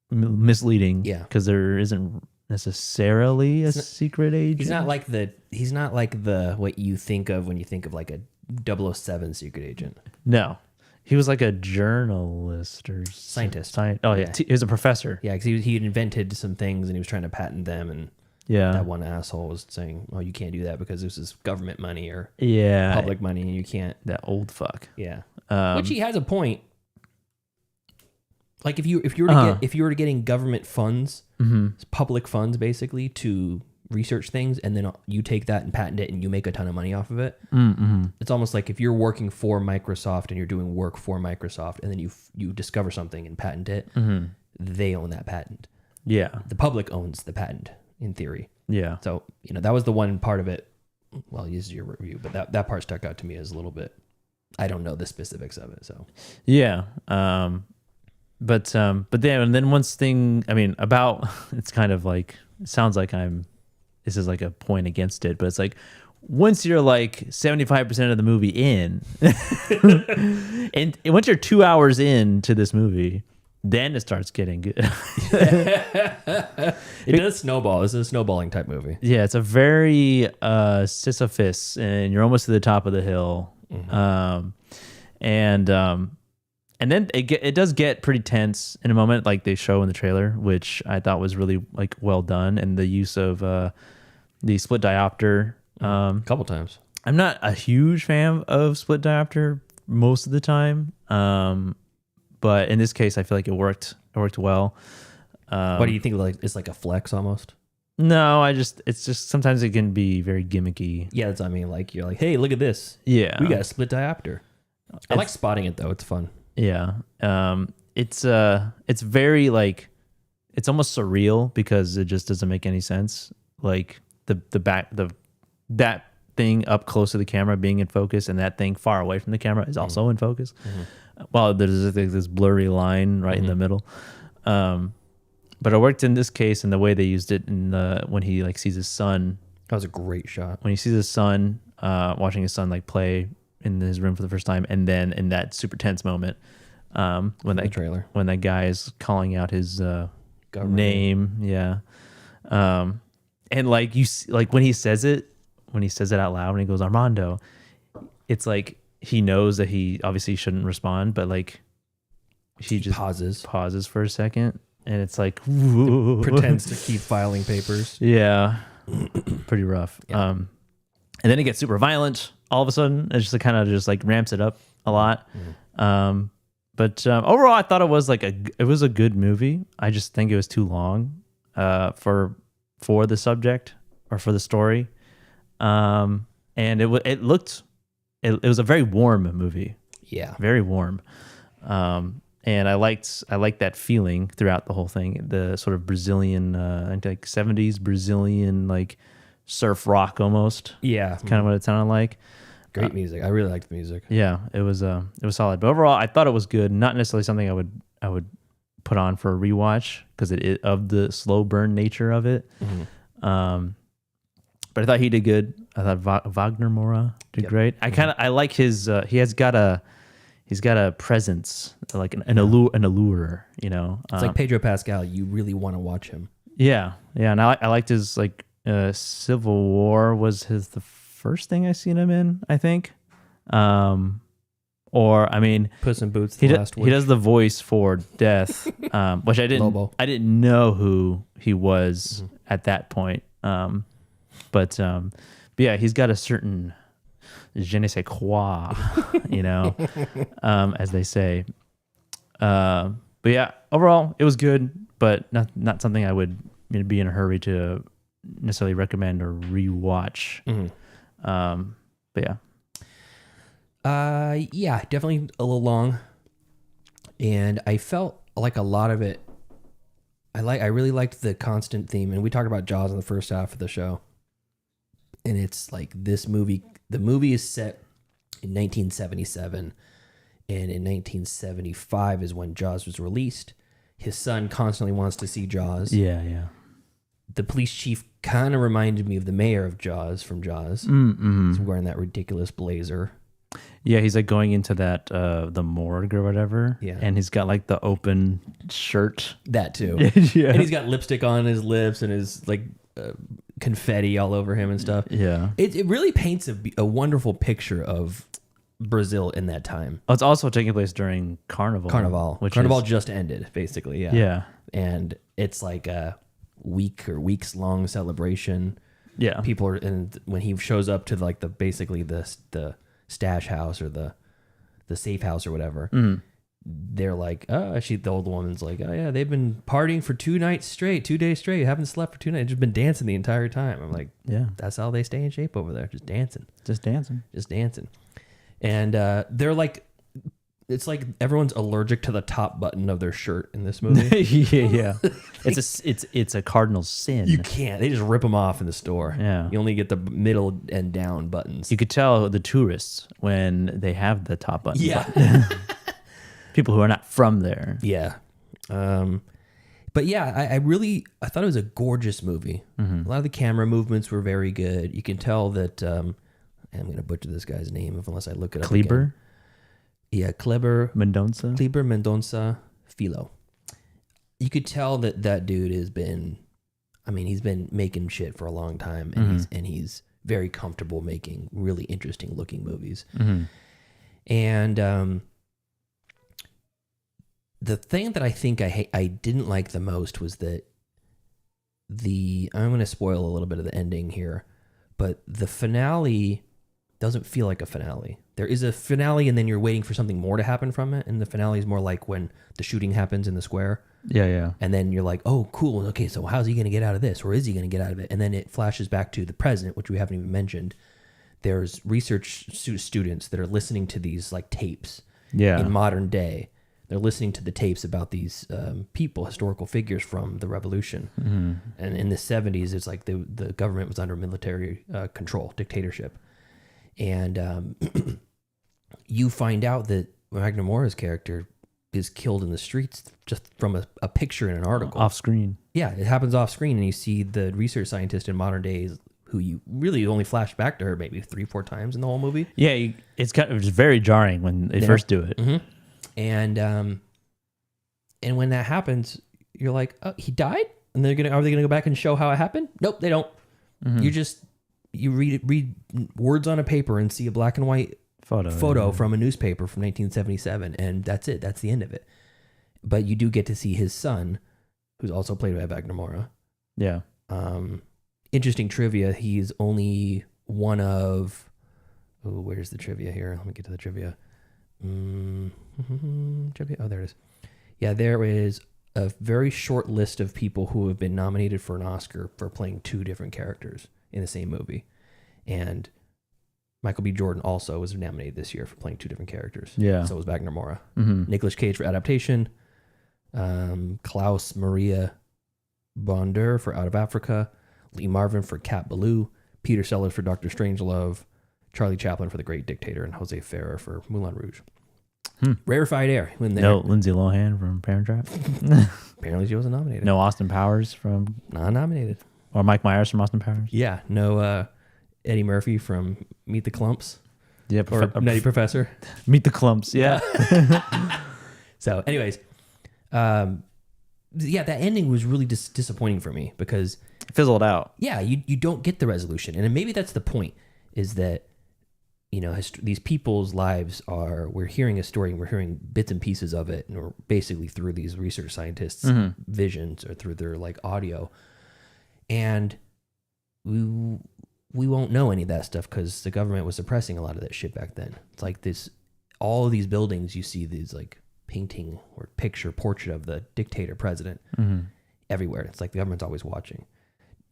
misleading. Yeah, because there isn't necessarily a secret agent. He's not like the what you think of when you think of like a 007 secret agent. No, he was like a journalist or scientist. Oh yeah, he was a professor. Yeah, because he invented some things and he was trying to patent them, and that one asshole was saying, "Oh, you can't do that because this is government money or public money, and you can't." That old fuck. Yeah, which he has a point. Like if you were getting government funds, public funds basically, to research things, and then you take that and patent it and you make a ton of money off of it. It's almost like if you're working for Microsoft and you're doing work for Microsoft, and then you discover something and patent it, they own that patent. Yeah, the public owns the patent in theory. Yeah, so that was the one part of it. Well, this is your review, but that part stuck out to me as a little bit. I don't know the specifics of it, so yeah. But then once thing, I mean, about, it's kind of like, it sounds like this is like a point against it, but it's like, once you're like 75% of the movie in, and once you're 2 hours into this movie, then it starts getting good. It does snowball. This is a snowballing type movie. Yeah, it's a very Sisyphus, and you're almost to the top of the hill. And then it does get pretty tense in a moment, like they show in the trailer, which I thought was really like well done, and the use of the split diopter. A couple times. I'm not a huge fan of split diopter most of the time, but in this case, I feel like it worked well. What do you think? Like it's like a flex almost. No, it's just sometimes it can be very gimmicky. Yeah, that's what I mean. Like you're like, hey, look at this. Yeah, we got a split diopter. I like spotting it though. It's fun. Yeah. It's very like, it's almost surreal because it just doesn't make any sense. Like that thing up close to the camera being in focus, and that thing far away from the camera is also in focus. Well, there's this blurry line right in the middle. But it worked in this case, and the way they used it in when he like sees his son. That was a great shot. When he sees his son, watching his son like play in his room for the first time, and then in that super tense moment, when that guy is calling out his name, and like like when he says it out loud, when he goes Armando, it's like he knows that he obviously shouldn't respond, but like he just pauses for a second, and it's like pretends to keep filing papers. Yeah, pretty rough. Yeah. And then it gets super violent. All of a sudden, it just kind of just like ramps it up a lot. But overall, I thought it was a good movie. I just think it was too long for the subject or for the story. And it was a very warm movie. Yeah, very warm. And I liked that feeling throughout the whole thing. The sort of Brazilian, like 70s Brazilian like surf rock almost. Yeah, that's kind of what it sounded like. Great music. I really liked the music. Yeah, it was solid. But overall, I thought it was good. Not necessarily something I would put on for a rewatch because of the slow burn nature of it. But I thought he did good. I thought Wagner Moura did great. I like his. He's got a presence, like an allure. You know, it's like Pedro Pascal. You really want to watch him. Yeah, and I liked his like Civil War was the first thing I seen him in, I think. Or I mean, Puss in Boots. He does the voice for Death, which I didn't know who he was at that point. But yeah, he's got a certain je ne sais quoi, as they say. But yeah, overall it was good, but not something I would be in a hurry to necessarily recommend or rewatch. But yeah. Yeah, definitely a little long, and I felt like a lot of it. I really liked the constant theme, and we talked about Jaws in the first half of the show. And it's like this movie. The movie is set in 1977, and in 1975 is when Jaws was released. His son constantly wants to see Jaws. Yeah. The police chief kind of reminded me of the mayor of Jaws from Jaws. He's wearing that ridiculous blazer. Yeah, he's like going into that the morgue or whatever. Yeah, and he's got like the open shirt. That too. Yeah, and he's got lipstick on his lips and his like confetti all over him and stuff. Yeah, it really paints a wonderful picture of Brazil in that time. Oh, it's also taking place during Carnival. Which Carnival just ended, basically. Yeah, and it's like a weeks long celebration. Yeah, people are, and when he shows up to like basically the stash house or the safe house or whatever, they're like, the old woman's like, oh yeah, they've been partying for 2 days straight, haven't slept for 2 nights, just been dancing the entire time. I'm like, yeah, that's how they stay in shape over there, just dancing. And they're like, it's like everyone's allergic to the top button of their shirt in this movie. yeah. It's a cardinal sin. You can't. They just rip them off in the store. Yeah. You only get the middle and down buttons. You could tell the tourists when they have the top button. Yeah. People who are not from there. Yeah. But yeah, I thought it was a gorgeous movie. A lot of the camera movements were very good. You can tell that, I'm going to butcher this guy's name unless I look it up Kleber? again. Yeah, Kleber Mendonça Filho. You could tell that dude has been, he's been making shit for a long time, and he's very comfortable making really interesting looking movies. And the thing that I think I didn't like the most was that I'm going to spoil a little bit of the ending here, but the finale doesn't feel like a finale. There is a finale, and then you're waiting for something more to happen from it. And the finale is more like when the shooting happens in the square. Yeah. And then you're like, oh, cool. Okay, so how's he going to get out of this? Or is he going to get out of it? And then it flashes back to the present, which we haven't even mentioned. There's research students that are listening to these like tapes in modern day. They're listening to the tapes about these people, historical figures from the revolution. And in the 70s, it's like the government was under military control, dictatorship. And you find out that Wagner Moura's character is killed in the streets just from a picture in an article. Off screen. Yeah, it happens off screen, and you see the research scientist in modern days who you really only flash back to her maybe 3-4 times in the whole movie. Yeah, it's very jarring when they first do it. And when that happens, you're like, oh, he died? And are they gonna go back and show how it happened? Nope, they don't. You read words on a paper and see a black and white photo from a newspaper from 1977, and that's it. That's the end of it. But you do get to see his son, who's also played by Wagner Moura. Yeah. Interesting trivia. He's only one of... Oh, where's the trivia here? Let me get to the trivia. Trivia. Oh, there it is. Yeah, there is a very short list of people who have been nominated for an Oscar for playing 2 different characters in the same movie. And Michael B. Jordan also was nominated this year for playing 2 different characters. Yeah. So was Wagner Moura. Nicolas Cage for adaptation. Klaus Maria Bonder for Out of Africa. Lee Marvin for Cat Ballou. Peter Sellers for Dr. Strangelove. Charlie Chaplin for The Great Dictator. And Jose Ferrer for Moulin Rouge. Rarefied air. No Lindsay Lohan from Parent Trap. Apparently she wasn't nominated. No Austin Powers from... Not nominated. Or Mike Myers from Austin Powers. Yeah. No Eddie Murphy from Meet the Clumps. Yeah. Or Nutty Professor. Meet the Clumps. Yeah. So anyways, that ending was really disappointing for me because... Fizzled out. Yeah. You don't get the resolution. And maybe that's the point, is that these people's lives we're hearing a story and we're hearing bits and pieces of it, and we're basically through these research scientists' visions or through their like audio, and we won't know any of that stuff because the government was suppressing a lot of that shit back then. It's like all of these buildings, you see these like painting or portrait of the dictator president everywhere. It's like the government's always watching,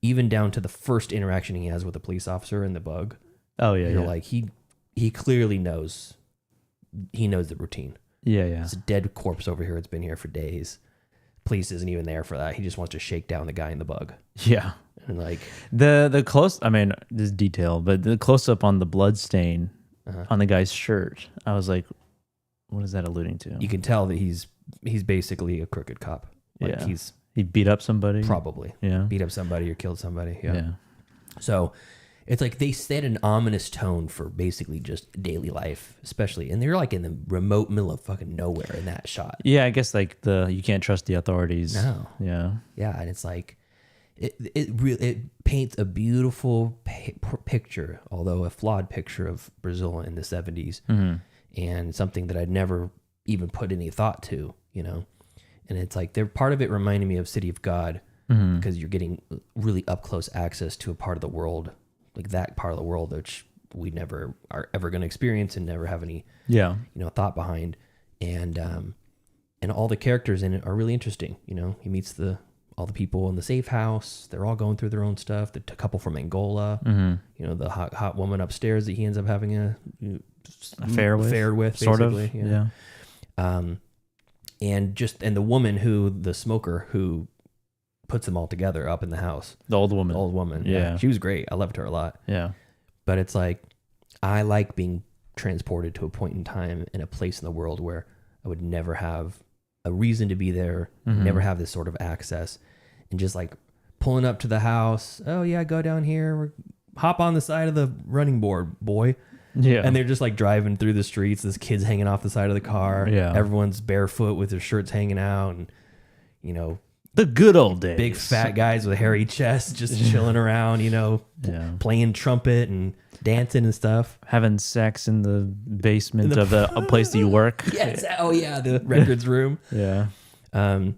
even down to the first interaction he has with a police officer in the bug. Oh yeah, you're like he clearly knows. He knows the routine. Yeah, yeah. It's a dead corpse over here. It's been here for days. Police isn't even there for that. He just wants to shake down the guy in the bug. Yeah. And like the close, I mean, this detail, but the close up on the blood stain on the guy's shirt, I was like, what is that alluding to? You can tell that he's basically a crooked cop. Like he beat up somebody. Probably. Yeah. Beat up somebody or killed somebody. Yeah. So it's like they set an ominous tone for basically just daily life, especially, and they're like in the remote middle of fucking nowhere in that shot. Yeah, I guess like you can't trust the authorities. No. Yeah. Yeah, and it's like it paints a beautiful picture, although a flawed picture of Brazil in the 70s, and something that I'd never even put any thought to, And it's like they're part of it reminding me of City of God because you're getting really up close access to a part of the world, like that part of the world, which we never are ever going to experience and never have any thought behind, and all the characters in it are really interesting. He meets all the people in the safe house. They're all going through their own stuff. The couple from Angola, the hot woman upstairs that he ends up having a affair with, sort of, yeah. And the woman the smoker who puts them all together up in the house. The old woman. Yeah. She was great. I loved her a lot. Yeah. But it's like, I like being transported to a point in time in a place in the world where I would never have a reason to be there, never have this sort of access, and just like pulling up to the house. Oh yeah, go down here. Hop on the side of the running board, boy. Yeah. And they're just like driving through the streets. This kid's hanging off the side of the car. Yeah. Everyone's barefoot with their shirts hanging out, and the good old days. Big fat guys with hairy chests just chilling around, playing trumpet and dancing and stuff. Having sex in the basement of a place that you work. Yes. Oh, yeah. The records room. Yeah. And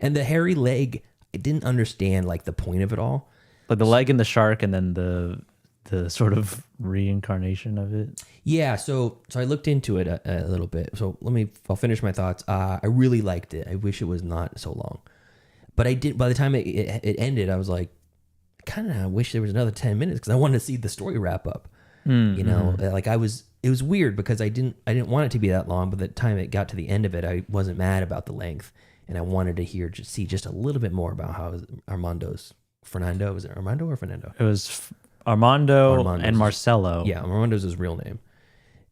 the hairy leg, I didn't understand like the point of it all. Like the leg and the shark and then the sort of reincarnation of it. Yeah. So I looked into it a little bit. So I'll finish my thoughts. I really liked it. I wish it was not so long. But I did. By the time it ended, I was like, kind of wish there was another 10 minutes because I wanted to see the story wrap up. Like it was weird because I didn't want it to be that long. But the time it got to the end of it, I wasn't mad about the length, and I wanted to see just a little bit more about how Fernando. Was it Armando or Fernando? It was Armando and Marcelo. Yeah, Armando's his real name,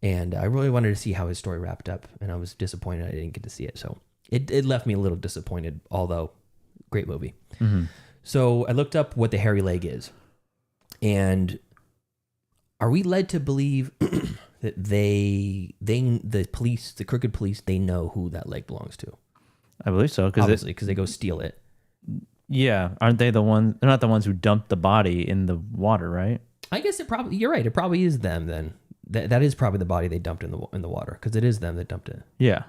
and I really wanted to see how his story wrapped up, and I was disappointed I didn't get to see it. So it left me a little disappointed, although. Great movie. So I looked up what the hairy leg is, and are we led to believe that the crooked police, they know who that leg belongs to? I believe so, because they go steal it. Yeah, aren't they the ones? They're not the ones who dumped the body in the water, right? I guess you're right. It probably is them then. That is probably the body they dumped in the water because it is them that dumped it. Yeah.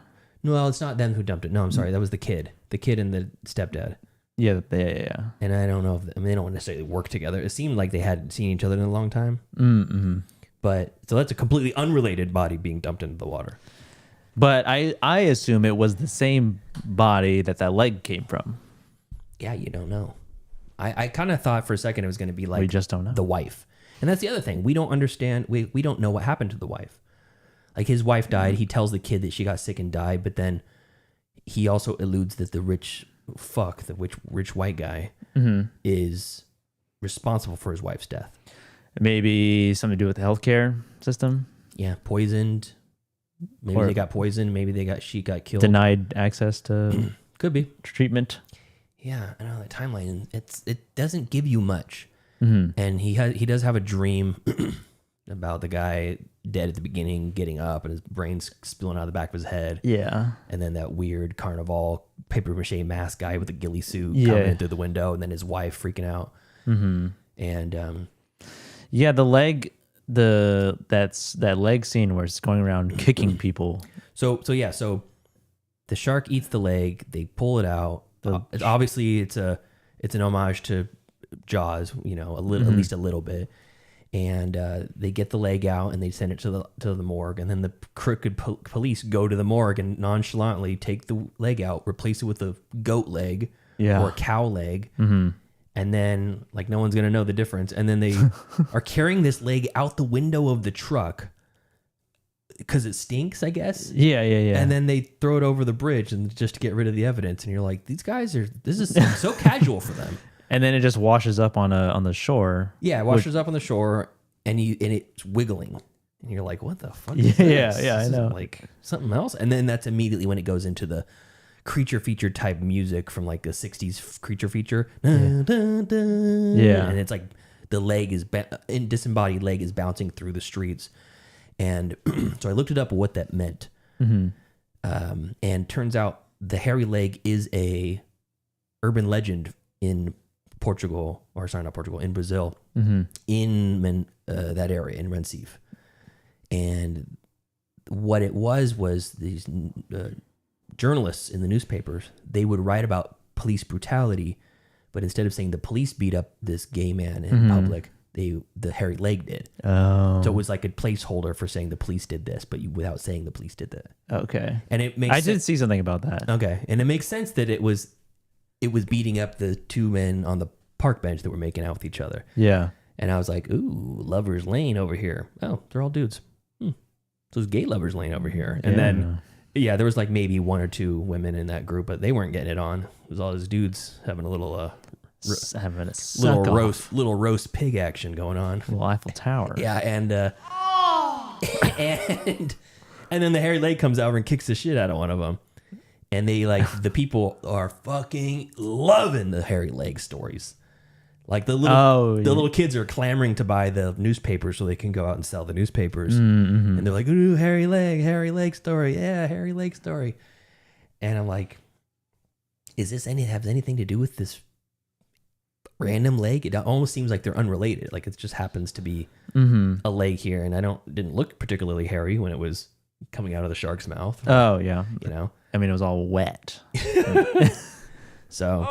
No, it's not them who dumped it. No, I'm sorry. That was the kid and the stepdad. Yeah. And I don't know if they don't necessarily work together. It seemed like they hadn't seen each other in a long time. But so that's a completely unrelated body being dumped into the water. But I assume it was the same body that leg came from. Yeah, you don't know. I kind of thought for a second it was going to be like we just don't know. The wife. And that's the other thing. We don't understand. We don't know what happened to the wife. Like his wife died. He tells the kid that she got sick and died, but then he also alludes that the rich white guy is responsible for his wife's death. Maybe something to do with the healthcare system. Yeah, poisoned. Maybe they got poisoned. Maybe she got killed. Denied access to could be treatment. Yeah, I know that timeline. It doesn't give you much. And he does have a dream about the guy dead at the beginning, getting up and his brain's spilling out of the back of his head. Yeah. And then that weird carnival paper mache mask guy with a ghillie suit coming in through the window, and then his wife freaking out. And yeah, the leg, that leg scene where it's going around kicking people. So the shark eats the leg. They pull it out. It's obviously it's an homage to Jaws, you know, at least a little bit. And they get the leg out and they send it to the morgue. And then the crooked police go to the morgue and nonchalantly take the leg out, replace it with a goat leg or a cow leg. Mm-hmm. And then, like, no one's going to know the difference. And then they are carrying this leg out the window of the truck because it stinks, I guess. Yeah. And then they throw it over the bridge and just to get rid of the evidence. And you're like, this is so casual for them. And then it just washes up on the shore. Yeah, it washes up on the shore and it's wiggling. And you're like, what the fuck is this? Yeah, I know. Like something else. And then that's immediately when it goes into the creature feature type music from like a 60s creature feature. Yeah. And it's like the leg is disembodied leg is bouncing through the streets. And so I looked it up what that meant. Mm-hmm. And turns out the hairy leg is a urban legend in Portugal, in Brazil, mm-hmm. in that area in Recife. And what it was these journalists in the newspapers, they would write about police brutality, but instead of saying the police beat up this gay man in mm-hmm. public, the hairy leg did. Oh. So it was like a placeholder for saying the police did this, but without saying the police did that. Okay. And it makes I did see something about that. Okay. And it makes sense that it was beating up the two men on the park bench that were making out with each other. Yeah. And I was like, ooh, lovers lane over here. Oh, they're all dudes. So it's gay lovers lane over here. And then, there was like maybe one or two women in that group, but they weren't getting it on. It was all those dudes having a little, little roast pig action going on. Little Eiffel Tower. Yeah. And, and then the hairy leg comes over and kicks the shit out of one of them. And they the people are fucking loving the hairy leg stories. Like the little kids are clamoring to buy the newspapers so they can go out and sell the newspapers. Mm-hmm. And they're like, ooh, hairy leg story. Yeah, hairy leg story. And I'm like, is this have anything to do with this random leg? It almost seems like they're unrelated. Like it just happens to be a leg here. And didn't look particularly hairy when it was coming out of the shark's mouth. Oh, yeah. You know? I mean, it was all wet. So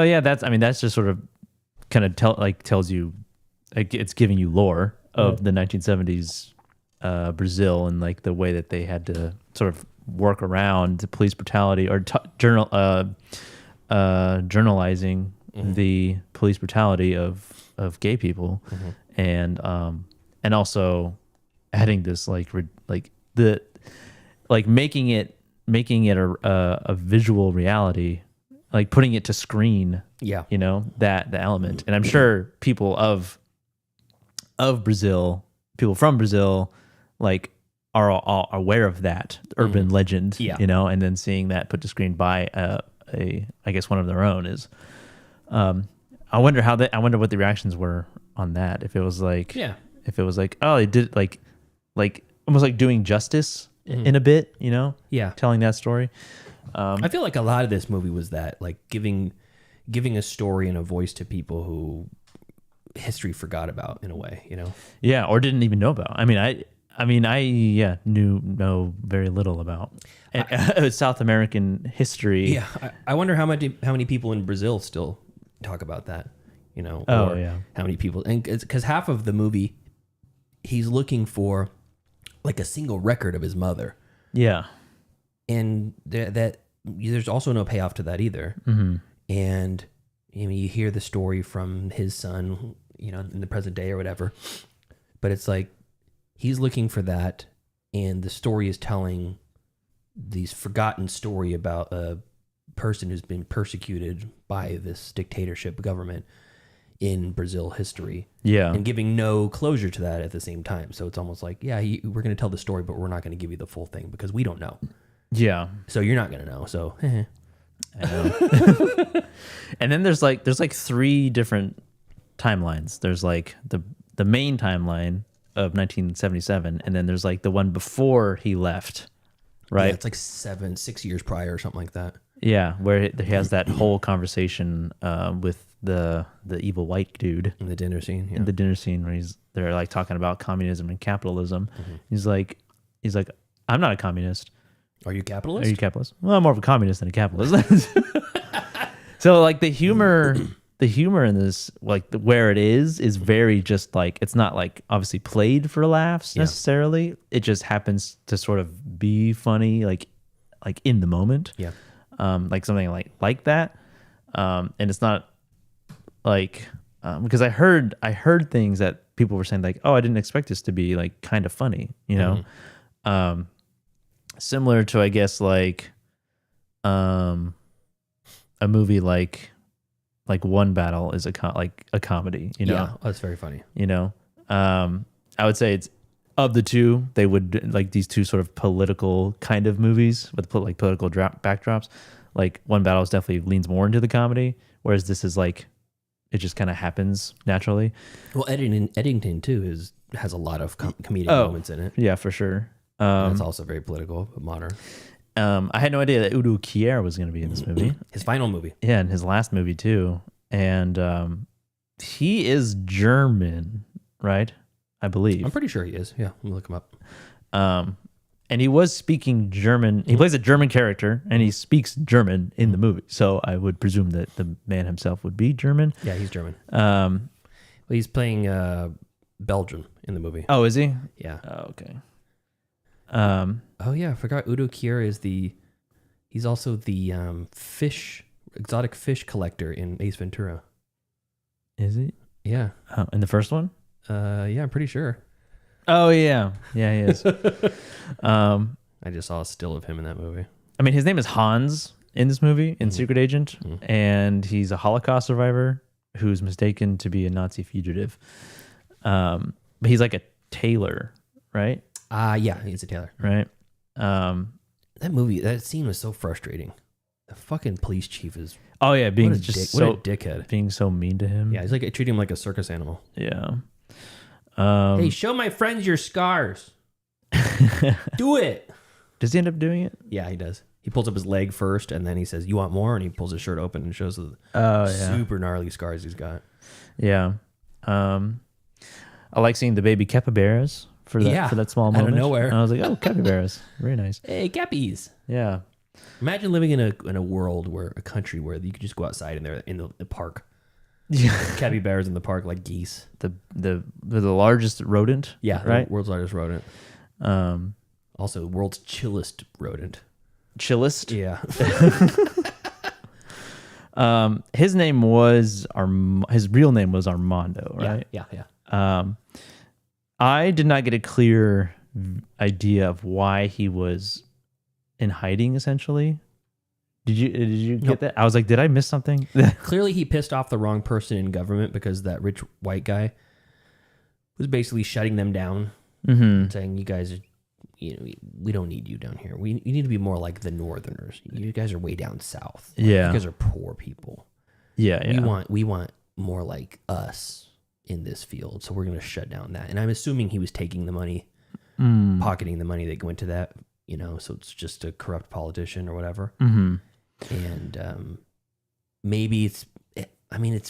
yeah, that's just sort of kind of tells you, like, it's giving you lore of the 1970s Brazil and like the way that they had to sort of work around the police brutality or journalizing the police brutality of gay people, and also adding this making it a visual reality, like putting it to screen. Yeah. You know, the element. And I'm sure people of Brazil, people from Brazil, like are all aware of that urban legend, you know, and then seeing that put to screen by I guess one of their own is, I wonder what the reactions were on that. If it was like, oh, they did like almost like doing justice in a bit, you know? Yeah. Telling that story. I feel like a lot of this movie was that, like giving a story and a voice to people who history forgot about in a way, you know? Yeah, or didn't even know about. I know very little about South American history. Yeah, I wonder how many people in Brazil still talk about that, you know? Oh, or yeah. How many people? And because half of the movie, he's looking for like a single record of his mother. Yeah. And that there's also no payoff to that either. Mm-hmm. And you hear the story from his son, you know, in the present day or whatever. But it's like he's looking for that, and the story is telling these forgotten story about a person who's been persecuted by this dictatorship government in Brazil history. Yeah. And giving no closure to that at the same time. So it's almost like, we're going to tell the story, but we're not going to give you the full thing because we don't know. Yeah. So you're not going to know. So I know. And then there's like three different timelines. There's like the main timeline of 1977, and then there's like the one before he left, right? Yeah, it's like 6 years prior or something like that. Yeah, where he has that whole conversation with the evil white dude in the dinner scene. Yeah. In the dinner scene where they're like talking about communism and capitalism. Mm-hmm. He's like, I'm not a communist. Are you capitalist? Are you capitalist? Well, I'm more of a communist than a capitalist. So like the humor in this, like where it is very just like, it's not like obviously played for laughs necessarily. It just happens to sort of be funny, like in the moment. Yeah. Like something like that. And it's not like, because I heard things that people were saying like, oh, I didn't expect this to be like kind of funny, you know? Mm-hmm. Similar to, I guess, like, a movie like One Battle is a comedy, you know? Yeah, that's very funny. You know, I would say it's of the two, they would like these two sort of political kind of movies with like political backdrops. Like One Battle definitely leans more into the comedy, whereas this is like, it just kind of happens naturally. Well, Eddington too has a lot of comedic moments in it. Yeah, for sure. It's also very political, but modern. I had no idea that Udo Kier was going to be in this movie. His final movie. Yeah, and his last movie too. And he is German, right? I believe. I'm pretty sure he is. Yeah, let me look him up. And he was speaking German. He plays a German character, and he speaks German in the movie. So I would presume that the man himself would be German. Yeah, he's German. Well, he's playing Belgium in the movie. Oh, is he? Yeah. Oh, okay. Oh yeah, I forgot Udo Kier he's also the exotic fish collector in Ace Ventura. Is he? Yeah. Oh, in the first one? Yeah, I'm pretty sure. Oh yeah. Yeah, he is. I just saw a still of him in that movie. I mean, his name is Hans in this movie, in Secret Agent, and he's a Holocaust survivor who's mistaken to be a Nazi fugitive. But he's like a tailor, right? Yeah, he's a tailor. Right. That scene was so frustrating. The fucking police chief is... Oh, yeah, being what just what a dickhead. Being so mean to him. Yeah, he's like treating him like a circus animal. Yeah. Hey, show my friends your scars. Do it. Does he end up doing it? Yeah, he does. He pulls up his leg first, and then he says, "You want more?" And he pulls his shirt open and shows the super gnarly scars he's got. Yeah. I like seeing the baby capybaras for that small moment. Out of nowhere. And I was like, oh, capybaras. Very nice. Hey, cappies. Yeah. Imagine living in a world a country where you could just go outside and they're in the park. Yeah. Capybaras in the park like geese. The largest rodent. Yeah, right. The world's largest rodent. Also, world's chillest rodent. Chillest? Yeah. His name was his real name was Armando, right? Yeah. I did not get a clear idea of why he was in hiding, essentially. Did you get that? I was like, did I miss something? Clearly he pissed off the wrong person in government because that rich white guy was basically shutting them down, saying, you guys are, we don't need you down here. You need to be more like the Northerners. You guys are way down south. Yeah. You guys are poor people. Yeah. We want more like us in this field. So we're going to shut down that. And I'm assuming he was taking the money, pocketing the money that went to that, so it's just a corrupt politician or whatever. Mm-hmm. And maybe it's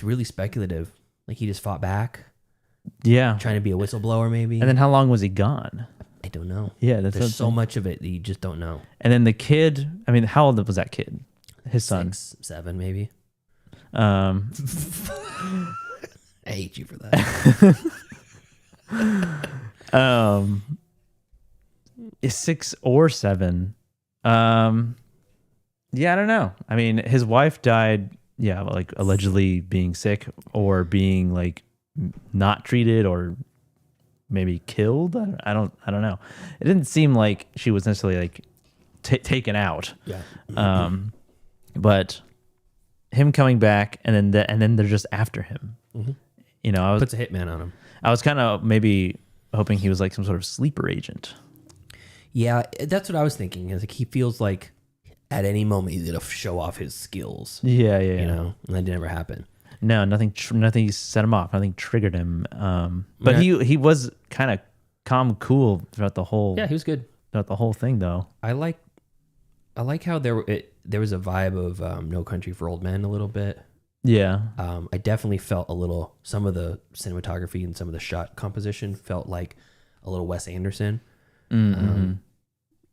really speculative. Like he just fought back. Yeah. Trying to be a whistleblower maybe. And then how long was he gone? I don't know. Yeah. There's so much of it that you just don't know. And then the kid, how old was that kid? His son? 6, 7 maybe. I hate you for that. Is 6 or 7. Yeah, I don't know. His wife died, like allegedly being sick or being like not treated or maybe killed. I don't know. It didn't seem like she was necessarily like taken out. Yeah. But him coming back and then they're just after him. Mm-hmm. Puts a hitman on him. I was kind of maybe hoping he was like some sort of sleeper agent. Yeah, that's what I was thinking. Is like he feels like at any moment he's gonna show off his skills. Yeah. And that never happened. No, nothing set him off. Nothing triggered him. But he was kind of calm, cool throughout the whole. Yeah, he was good throughout the whole thing, though. I like how there there was a vibe of No Country for Old Men a little bit. Yeah. I definitely felt a little, some of the cinematography and some of the shot composition felt like a little Wes Anderson.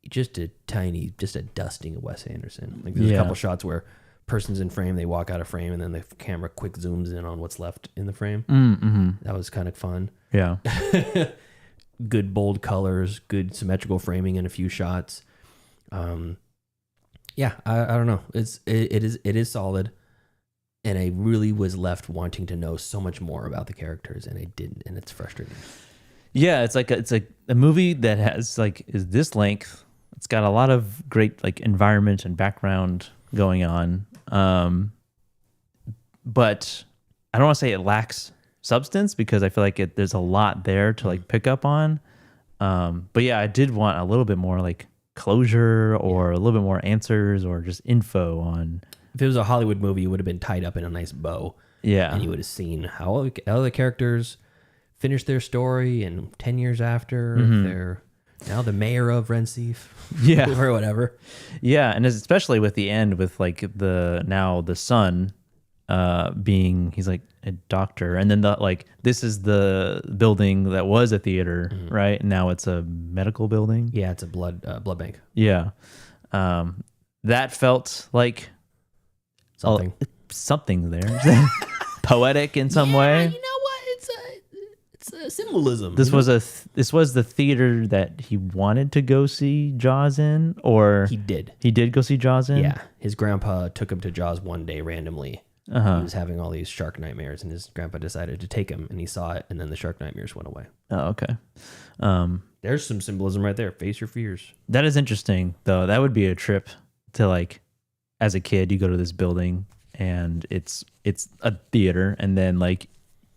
Just a dusting of Wes Anderson. Like there's a couple shots where person's in frame, they walk out of frame, and then the camera quick zooms in on what's left in the frame. That was kind of fun. Yeah. Good bold colors, good symmetrical framing in a few shots. Yeah, I don't know. It is solid, and I really was left wanting to know so much more about the characters, and I didn't, and it's frustrating. Yeah, it's like a movie that has is this length. It's got a lot of great environment and background going on, but I don't want to say it lacks substance because I feel like there's a lot there to pick up on. But yeah, I did want a little bit more closure or a little bit more answers or just info on. If it was a Hollywood movie, it would have been tied up in a nice bow. Yeah, and you would have seen how the characters finish their story, and 10 years after, they're now the mayor of Recife, or whatever. Yeah, and especially with the end, with the son being, he's like a doctor, and then this is the building that was a theater, right? And now it's a medical building. Yeah, it's a blood bank. Yeah, that felt like something there, poetic in some way. You know what? It's a symbolism. This was the theater that he wanted to go see Jaws in, or he did. He did go see Jaws in. Yeah, his grandpa took him to Jaws one day randomly. He was having all these shark nightmares, and his grandpa decided to take him, and he saw it, and then the shark nightmares went away. Oh, okay. There's some symbolism right there. Face your fears. That is interesting, though. That would be a trip to as a kid, you go to this building, and it's a theater, and then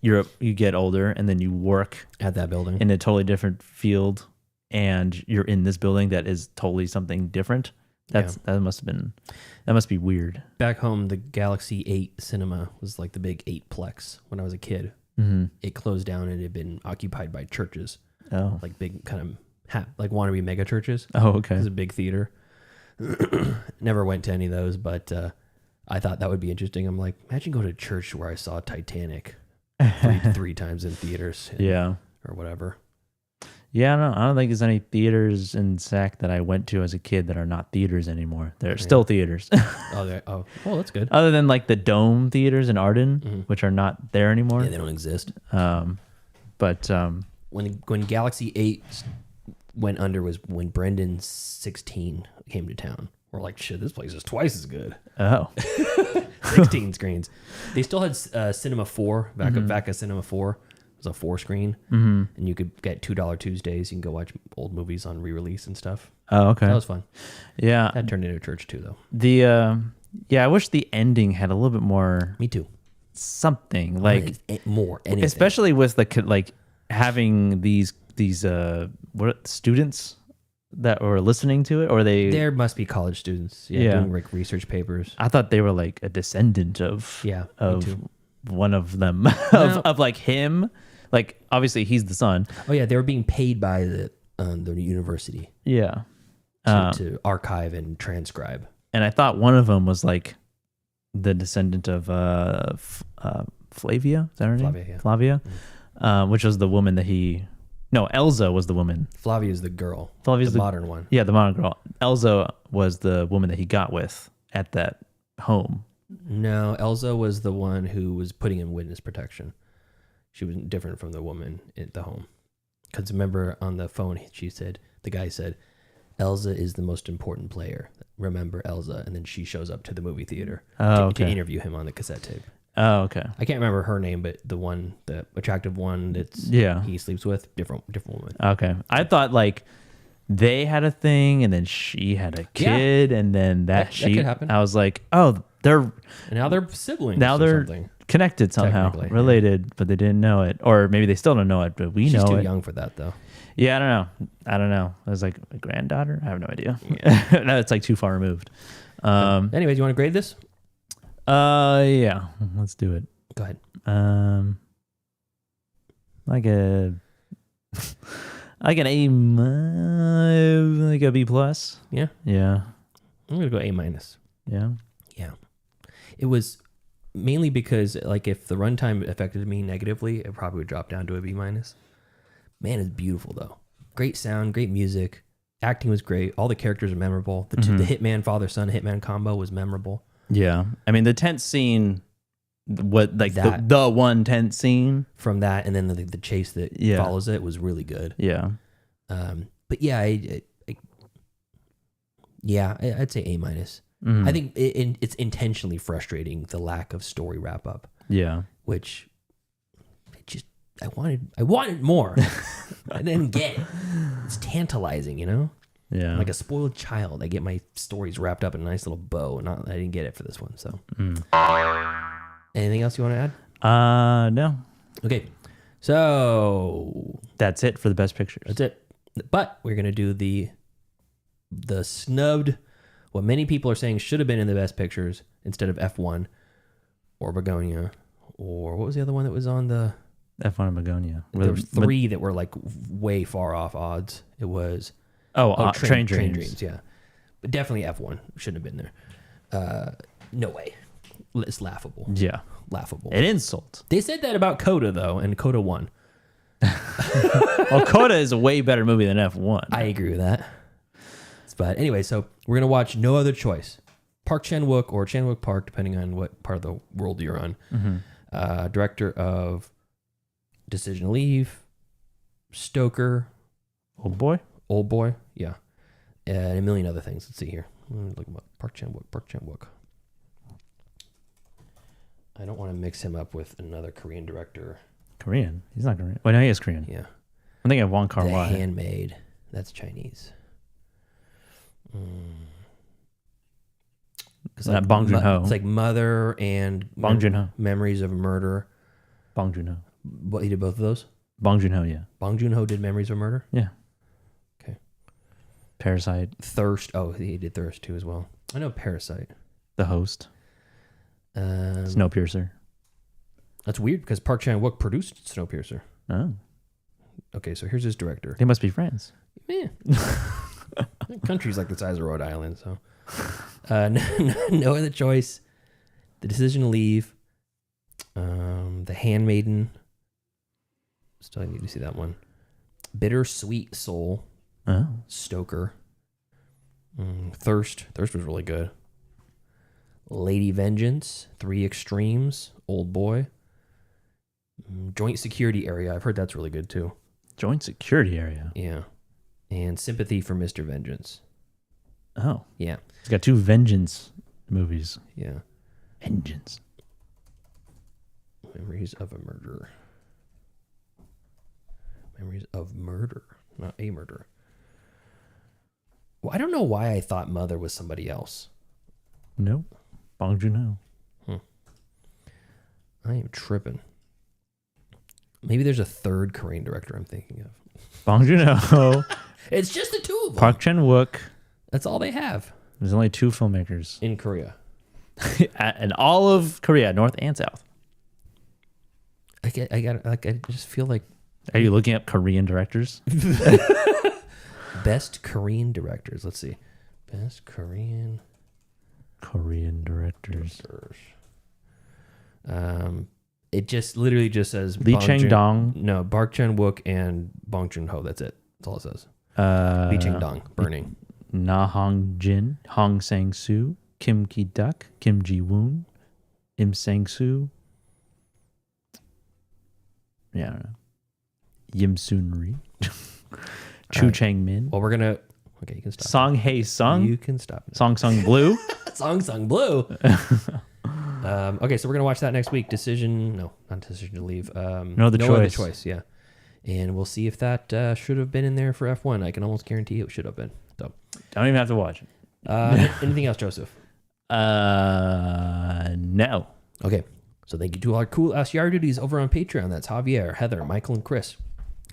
you get older, and then you work at that building in a totally different field, and you're in this building that is totally something different. That must be weird. Back home, the Galaxy 8 cinema was the big 8-plex when I was a kid. It closed down, and it had been occupied by churches. Oh, big kind of wannabe mega churches. Oh, okay. It was a big theater. Never went to any of those, but I thought that would be interesting. I'm like, imagine going to church where I saw Titanic three times in theaters. Or whatever. Yeah, I don't think there's any theaters in Sac that I went to as a kid that are not theaters anymore. They're still theaters. Oh, that's good. Other than the Dome theaters in Arden, which are not there anymore. Yeah, they don't exist. But when Galaxy 8 went under was when Brendan 16 came to town. We're like, shit, this place is twice as good. Oh. 16 screens. They still had Cinema 4, VACA Cinema 4. It was a 4-screen, and you could get $2 Tuesdays. You can go watch old movies on re-release and stuff. Oh, okay. That was fun. Yeah. That turned into a church too, though. I wish the ending had a little bit more. Me too. Something more, anything. Especially with having these students that were listening to it, or there must be college students doing research papers. I thought they were a descendant of one of them of him, obviously he's the son. Oh yeah, they were being paid by the university to archive and transcribe. And I thought one of them was the descendant of Flavia. Is that her name? Flavia, which was the woman that Elza was the woman. Flavia's the girl. Flavia's the modern one. Yeah, the modern girl. Elza was the woman that he got with at that home. No, Elza was the one who was putting in witness protection. She was different from the woman at the home. Because remember on the phone, the guy said, Elza is the most important player. Remember Elza. And then she shows up to the movie theater to interview him on the cassette tape. Oh, okay. I can't remember her name, but the attractive one he sleeps with, different woman. Okay. I thought they had a thing, and then she had a kid, and then that could happen. I was like, oh, now they're siblings. Now they're connected somehow, related, but they didn't know it, or maybe they still don't know it, but we know it. She's too young for that, though. Yeah, I don't know. I was like, a granddaughter? I have no idea. No, it's too far removed. Anyways, you want to grade this? Yeah, let's do it. Go ahead. Like an A, like a B plus. Yeah. Yeah. I'm gonna go A-. Yeah. Yeah. It was mainly because, like, if the runtime affected me negatively, it probably would drop down to a B-. Man, it's beautiful, though. Great sound, great music. Acting was great. All the characters are memorable. The Hitman, father-son Hitman combo was memorable. Yeah. I mean, the tense scene, the one tense scene. From that, and then the chase that follows it was really good. Yeah. But yeah, I'd say A-. I think it's intentionally frustrating, the lack of story wrap up. Yeah. Which I wanted more. I didn't get it. It's tantalizing, you know? Yeah. Like a spoiled child. I get my stories wrapped up in a nice little bow. I didn't get it for this one, so. Anything else you want to add? No. Okay. So that's it for the best pictures. That's it. But we're gonna do the snubbed, what many people are saying should have been in the best pictures instead of F1 or Begonia, or what was the other one that was on the F1 and Begonia? There was three that were like way far off odds. It was Train Dreams. Yeah, but definitely F1 shouldn't have been there. No way. It's laughable. Yeah, laughable. An insult. They said that about Coda though, and Coda won. Well, Coda is a way better movie than F1. I agree with that. But anyway, so we're going to watch No Other Choice. Park Chan-wook or Chan-wook Park, depending on what part of the world you're on. Director of Decision to Leave, Stoker. Old Boy? Yeah. And a million other things. Let's see here. Look him up. Park Chan-wook. I don't want to mix him up with another Korean director. Korean? He's not Korean. Oh, no, he is Korean. Yeah. I'm thinking of Wong Kar-wai. The Handmaid. That's Chinese. Not Bong Joon-ho. It's like Mother and Bong Joon-ho. Memories of Murder. Bong Joon-ho. What, he did both of those? Bong Joon-ho, yeah. Bong Joon-ho did Memories of Murder? Yeah. Okay. Parasite. Thirst. Oh, he did Thirst too as well. I know Parasite. The Host. Snowpiercer. That's weird because Park Chan-wook produced Snowpiercer. Oh. Okay, so here's his director. They must be friends. Yeah. Country's like the size of Rhode Island, so. No Other Choice. The Decision to Leave. The Handmaiden. Still need to see that one. Bittersweet Soul. Oh. Stoker. Thirst. Thirst was really good. Lady Vengeance. Three Extremes. Old Boy. Joint Security Area. I've heard that's really good too. Joint Security Area? Yeah. And Sympathy for Mr. Vengeance. Oh. Yeah. It's got two Vengeance movies. Yeah. Vengeance. Memories of a Murder. Memories of Murder. Not a murder. Well, I don't know why I thought Mother was somebody else. Nope. Bong Joon-ho. I am tripping. Maybe there's a third Korean director I'm thinking of. Bong Joon-ho. It's just the two of them. Park Chan-wook. That's all they have. There's only two filmmakers. In Korea. And all of Korea, North and South. I just feel like... Are you looking up Korean directors? Best Korean directors. Let's see. Best Korean directors. It just literally just says Lee Chang-dong. No, Park Chan-wook and Bong Joon-ho. That's it. That's all it says. Lee Chang-dong, Burning. Na Hong-jin, Hong Sang-soo, Kim Ki-duk, Kim Ji-woon, Im Sang-soo. Yeah, I don't know. Yim Soon-ri. Chu Chang-min. Well, we're going to... Okay, you can stop. Song Hae-sung. You can stop. Song Sung Blue. Song Sung Blue. Okay, so we're going to watch that next week. Not Decision to Leave. No Other Choice, yeah. And we'll see if that should have been in there for F1. I can almost guarantee it should have been. So, don't even have to watch it. Anything else, Joseph? No. Okay, so thank you to our cool SCR duties over on Patreon. That's Javier, Heather, Michael, and Chris.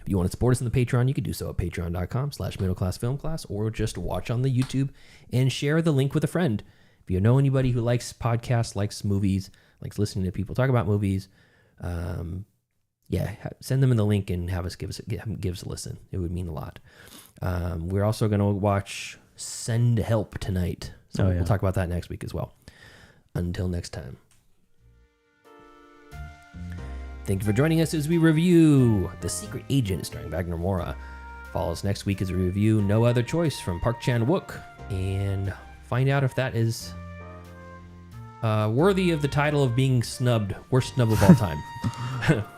If you want to support us in the Patreon, you can do so at patreon.com/middleclassfilmclass or just watch on the YouTube and share the link with a friend. If you know anybody who likes podcasts, likes movies, likes listening to people talk about movies, send them in the link and give us a listen. It would mean a lot. We're also going to watch Send Help tonight. So we'll talk about that next week as well. Until next time. Thank you for joining us as we review The Secret Agent starring Wagner Moura. Follow us next week as we review No Other Choice from Park Chan-wook and find out if that is worthy of the title of being snubbed, worst snub of all time.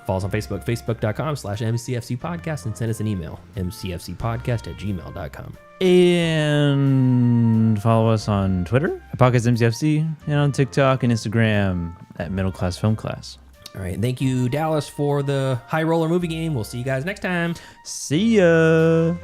Follow us on Facebook, facebook.com/MCFC podcast, and send us an email, mcfcpodcast@gmail.com. And follow us on Twitter at Podcast MCFC and on TikTok and Instagram at Middle Class Film Class. All right. Thank you, Dallas, for the High Roller movie game. We'll see you guys next time. See ya.